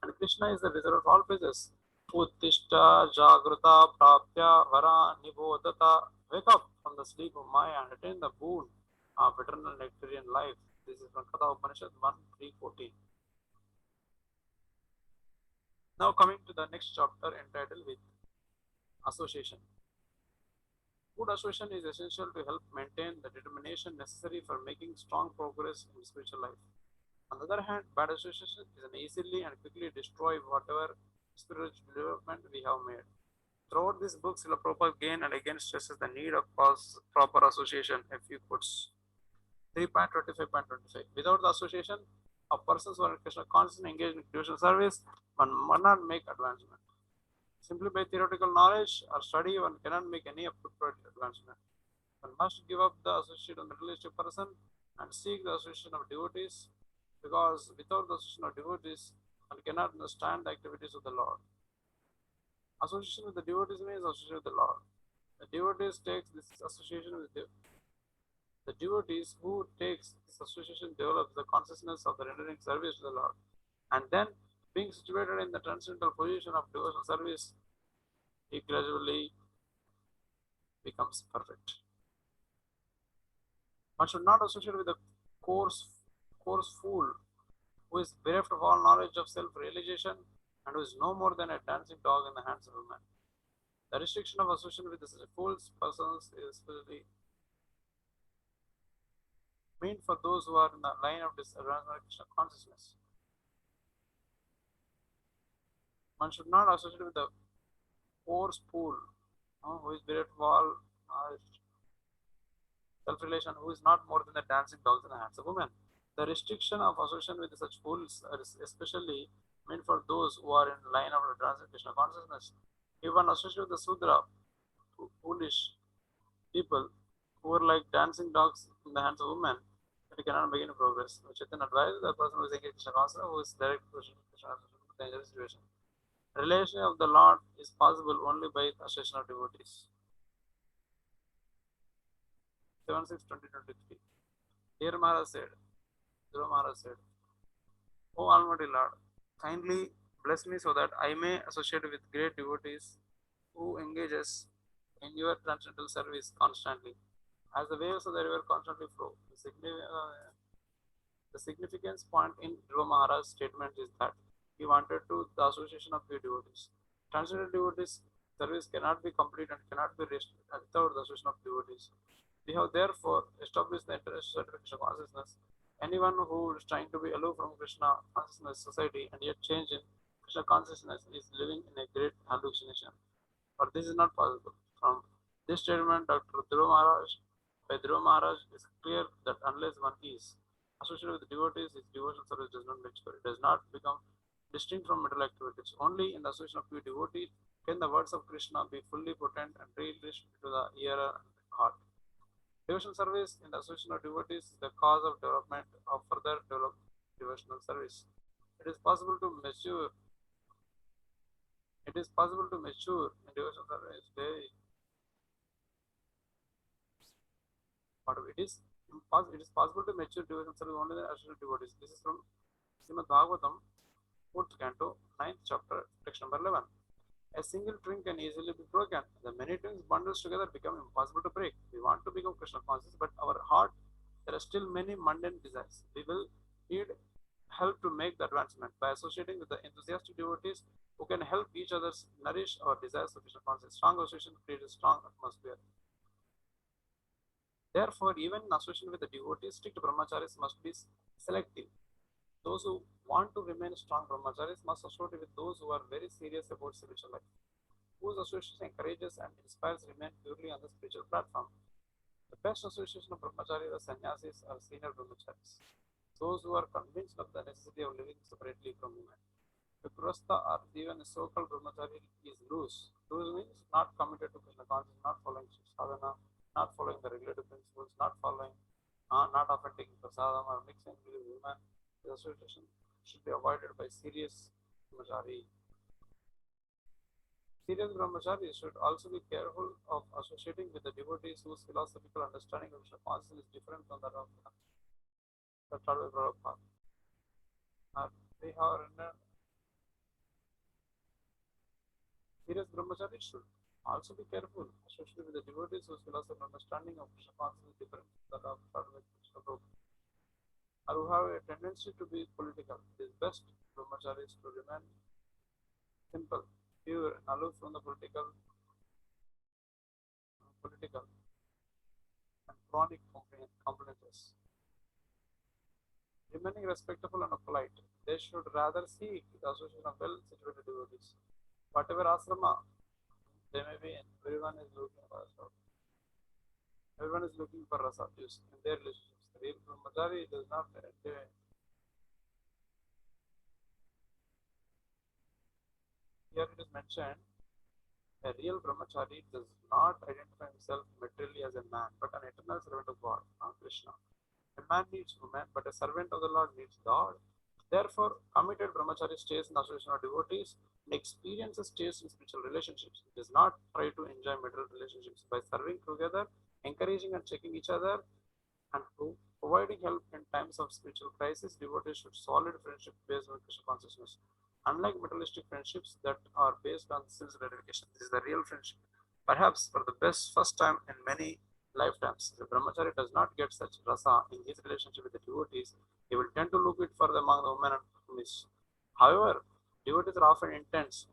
and Krishna is the deserver of all pleasures. Uttishta Jagruta Prapya Vara Nibodhata. Wake up from the sleep of Maya and attain the boon of eternal nectarian life. This is from Katha Upanishad 1.3.14. Now coming to the next chapter entitled with association. Good association is essential to help maintain the determination necessary for making strong progress in spiritual life. On the other hand, bad association can easily and quickly destroy whatever spiritual development we have made. Throughout this book, Srila Prabhupada again and again stresses the need of proper association. A few quotes. 3.25.25. Without the association of persons who are Krishna consciously engaged in devotional service, one cannot make advancement. Simply by theoretical knowledge or study, one cannot make any appropriate advancement. One must give up the association of materialistic person and seek the association of devotees, because without the association of devotees, one cannot understand the activities of the Lord. Association with the devotees means association with the Lord. The devotees takes this association with the devotees who takes this association develops the consciousness of the rendering service to the Lord, and then being situated in the transcendental position of devotional service, he gradually becomes perfect. One should not associate with a coarse fool who is bereft of all knowledge of self-realization and who is no more than a dancing dog in the hands of a man. The restriction of association with such fools persons is especially meant for those who are in the line of disadvantage Krishna consciousness. One should not associate with a coarse fool who is bereft of all self-relation, who is not more than a dancing dog in the hands of women. The restriction of association with such fools is especially meant for those who are in line of the transcendental Krishna consciousness. If one associates with the Sudra, foolish people who are like dancing dogs in the hands of women, we cannot make any progress. Chaitanya advises the person who is engaged in Krishna consciousness, who is direct to Krishna dangerous situation. Relation of the Lord is possible only by the association of devotees. 7.6.2023. Dear Maharaj said, Dhruva Maharaj said, O Almighty Lord, kindly bless me so that I may associate with great devotees who engages in your transcendental service constantly, as the waves of the river constantly flow. The significance point in Dhruva Maharaj's statement is that he wanted to the association of pure devotees. Transcendental devotees service cannot be complete and cannot be reached without the association of devotees. We have therefore established the interest of Krishna consciousness. Anyone who is trying to be aloof from Krishna consciousness society and yet change in Krishna consciousness is living in a great hallucination. But this is not possible. From This statement, Dr. by Dhruva Maharaj, is clear that unless one is associated with devotees, his devotional service does not mature. It does not become distinct from material activities. Only in the association of pure devotees can the words of Krishna be fully potent and reached to the ear and heart. Devotional service in the association of devotees is the cause of development of further devotional service. It is possible to mature. It is possible to mature in devotional service. It is possible to mature devotional service only in the association of devotees. This is from Srimad Bhagavatam, 4th canto, 9th chapter, text number 11. A single string can easily be broken. The many strings bundled together become impossible to break. We want to become Krishna conscious, but our heart, there are still many mundane desires. We will need help to make the advancement by associating with the enthusiastic devotees who can help each other nourish our desires of Krishna consciousness. Strong association creates a strong atmosphere. Therefore, even in association with the devotees, strict brahmacharis must be selective. Those who want to remain strong brahmacharis must associate with those who are very serious about spiritual life, whose association encourages and inspires remain purely on the spiritual platform. The best association of brahmacharis or sannyasis are senior brahmacharis, those who are convinced of the necessity of living separately from women. The Grasta or even a so-called brahmachari is loose. Loose means not committed to Krishna consciousness, not following sadhana, not following the regulative principles, not offending prasadam or mixing with women. The association should be avoided by serious brahmachari. Serious brahmachari should also be careful of associating with the devotees whose philosophical understanding of Krishna consciousness is different from that of the Prabhupada. They have rendered serious brahmachari should also be careful, especially with the devotees whose philosophical understanding of Krishna consciousness is different from that of Prabhupada, or who have a tendency to be political. It is best brahmacharis to remain simple, pure, and aloof from the political and chronic complaints. Remaining respectful and polite, they should rather seek the association of well-situated devotees. Whatever asrama they may be in, everyone is looking for rasa. Everyone is looking for rasa juice in their relationships. The real brahmachari does not here it is mentioned, a real brahmachari does not identify himself materially as a man, but an eternal servant of God, Krishna. A man needs woman, but a servant of the Lord needs God. Therefore, committed brahmachari stays in the association of devotees and experiences stays in spiritual relationships. It does not try to enjoy material relationships by serving together, encouraging and checking each other, and providing help in times of spiritual crisis. Devotees should solid friendship based on Krishna consciousness. Unlike materialistic friendships that are based on sense gratification, this is the real friendship. Perhaps for the first time in many lifetimes, the brahmachari does not get such rasa in his relationship with the devotees. He will tend to look it further among the women and homies. However, devotees are often intense,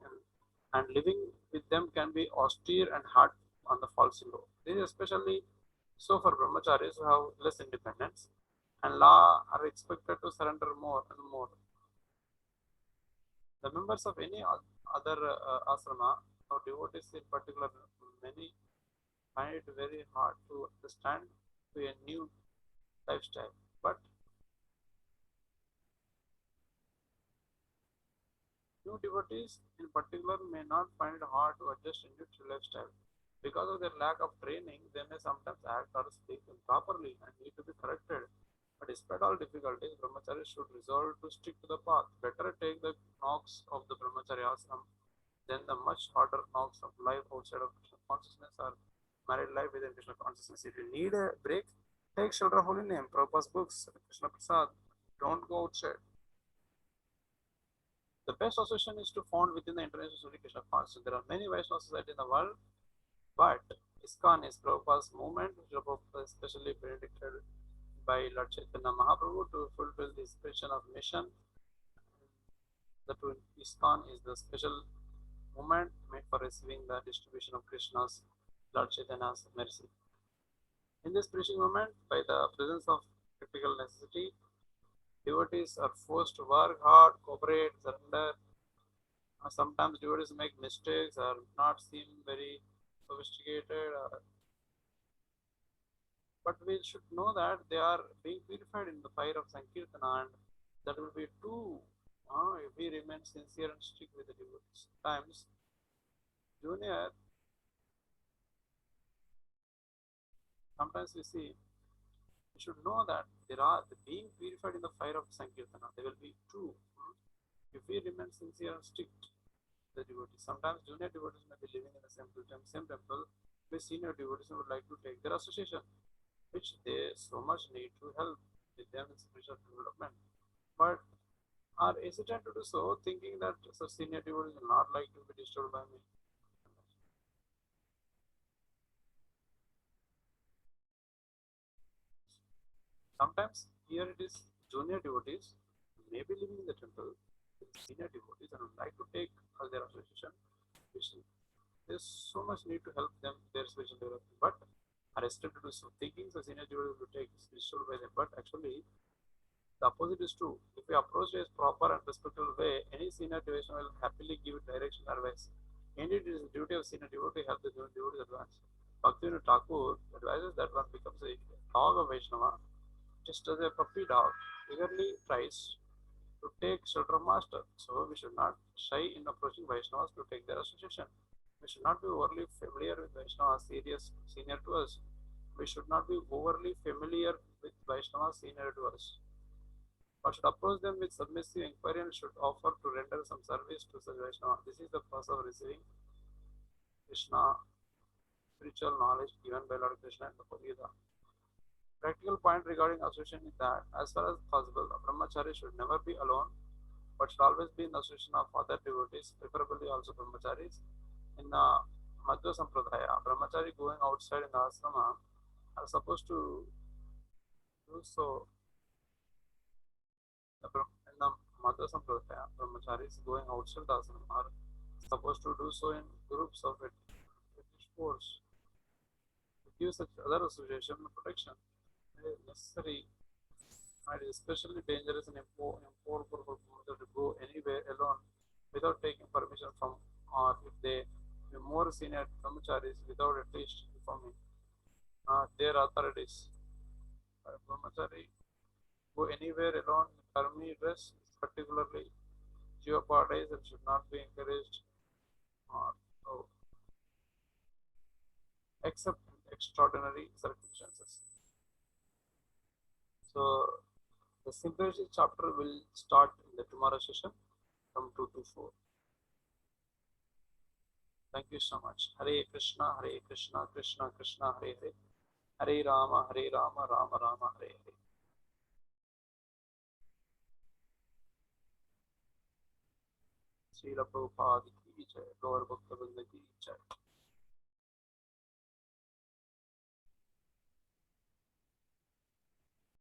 and living with them can be austere and hard on the false ego. This is especially so for brahmacharis who have less independence and law are expected to surrender more and more. The members of any other asrama or devotees in particular, many find it very hard to understand to a new lifestyle. But new devotees in particular may not find it hard to adjust into new lifestyle. Because of their lack of training, they may sometimes act or speak improperly and need to be corrected. But despite all difficulties, brahmacharis should resolve to stick to the path. Better take the knocks of the brahmachari ashram than the much harder knocks of life outside of Krishna consciousness or married life within Krishna consciousness. If you need a break, take shelter of holy name, Prabhupada's books, Krishna Prasad. Don't go outside. The best association is to found within the international society Krishna consciousness. There are many Vaishnava societies in the world, but ISKCON is Prabhupada's movement, which Prabhupada especially benedicted by Lord Chaitanya Mahaprabhu to fulfill this mission of mission. The ISKCON is the special movement made for receiving the distribution of Krishna's, Lord Chaitanya's mercy. In this preaching movement, by the presence of critical necessity, devotees are forced to work hard, cooperate, surrender. Sometimes devotees make mistakes or not seem very sophisticated, but we should know that they are being purified in the fire of Sankirtana, and that will be true if we remain sincere and strict with the devotees. Sometimes, junior, sometimes we see, we should know that there are the being purified in the fire of Sankirtana, they will be true if we remain sincere and strict with the devotees. Sometimes junior devotees may be living in the same temple with senior devotees who would like to take their association, which they so much need to help with them in spiritual development, but are hesitant to do so, thinking that such senior devotees will not like to be disturbed by me. Sometimes here it is junior devotees may be living in the temple with senior devotees and would like to take their association, which there's so much need to help them their spiritual development, but are hesitant to do so, thinking the senior devotees will take spiritual by them. But actually, the opposite is true. If we approach it as proper and respectful way, any senior devotee will happily give direction and advice. Indeed, it is the duty of senior devotee to help the junior devotee advance. Bhaktivinoda Thakur advises that one becomes a dog of Vaishnava, just as a puppy dog eagerly tries to take shelter of master. So we should not shy in approaching Vaishnavas to take their association. We should not be overly familiar with Vaishnavas serious senior to us. We should not be overly familiar with Vaishnavas senior to us, but should approach them with submissive inquiry and should offer to render some service to such Vaishnava. This is the process of receiving Krishna spiritual knowledge given by Lord Krishna in the Bhagavad Gita. Practical point regarding association is that, as far as possible, a brahmachari should never be alone, but should always be in the association of other devotees, preferably also brahmacharis. In the Madhva Sampradaya, brahmachari going outside in the asrama are supposed to do so. In the Madhva Sampradaya, brahmacharis going outside the asrama are supposed to do so in groups of at least four. To give such other association protection is necessary, and it is especially dangerous and impossible for promoter to go anywhere alone without taking permission from, or if they be more senior brahmacharis without at least informing their authorities. Brahmachari go anywhere alone in karmi dress is particularly jeopardized and should not be encouraged or so, except in extraordinary circumstances. So the Simplicity chapter will start in the tomorrow session from 2 to 4. Thank you so much. Hare Krishna, Krishna Krishna, Hare Hare, Hare Rama, Rama Rama, Hare Hare. Srila Prabhupada ki jai, Gaur Bhakta Vrinda ki jai.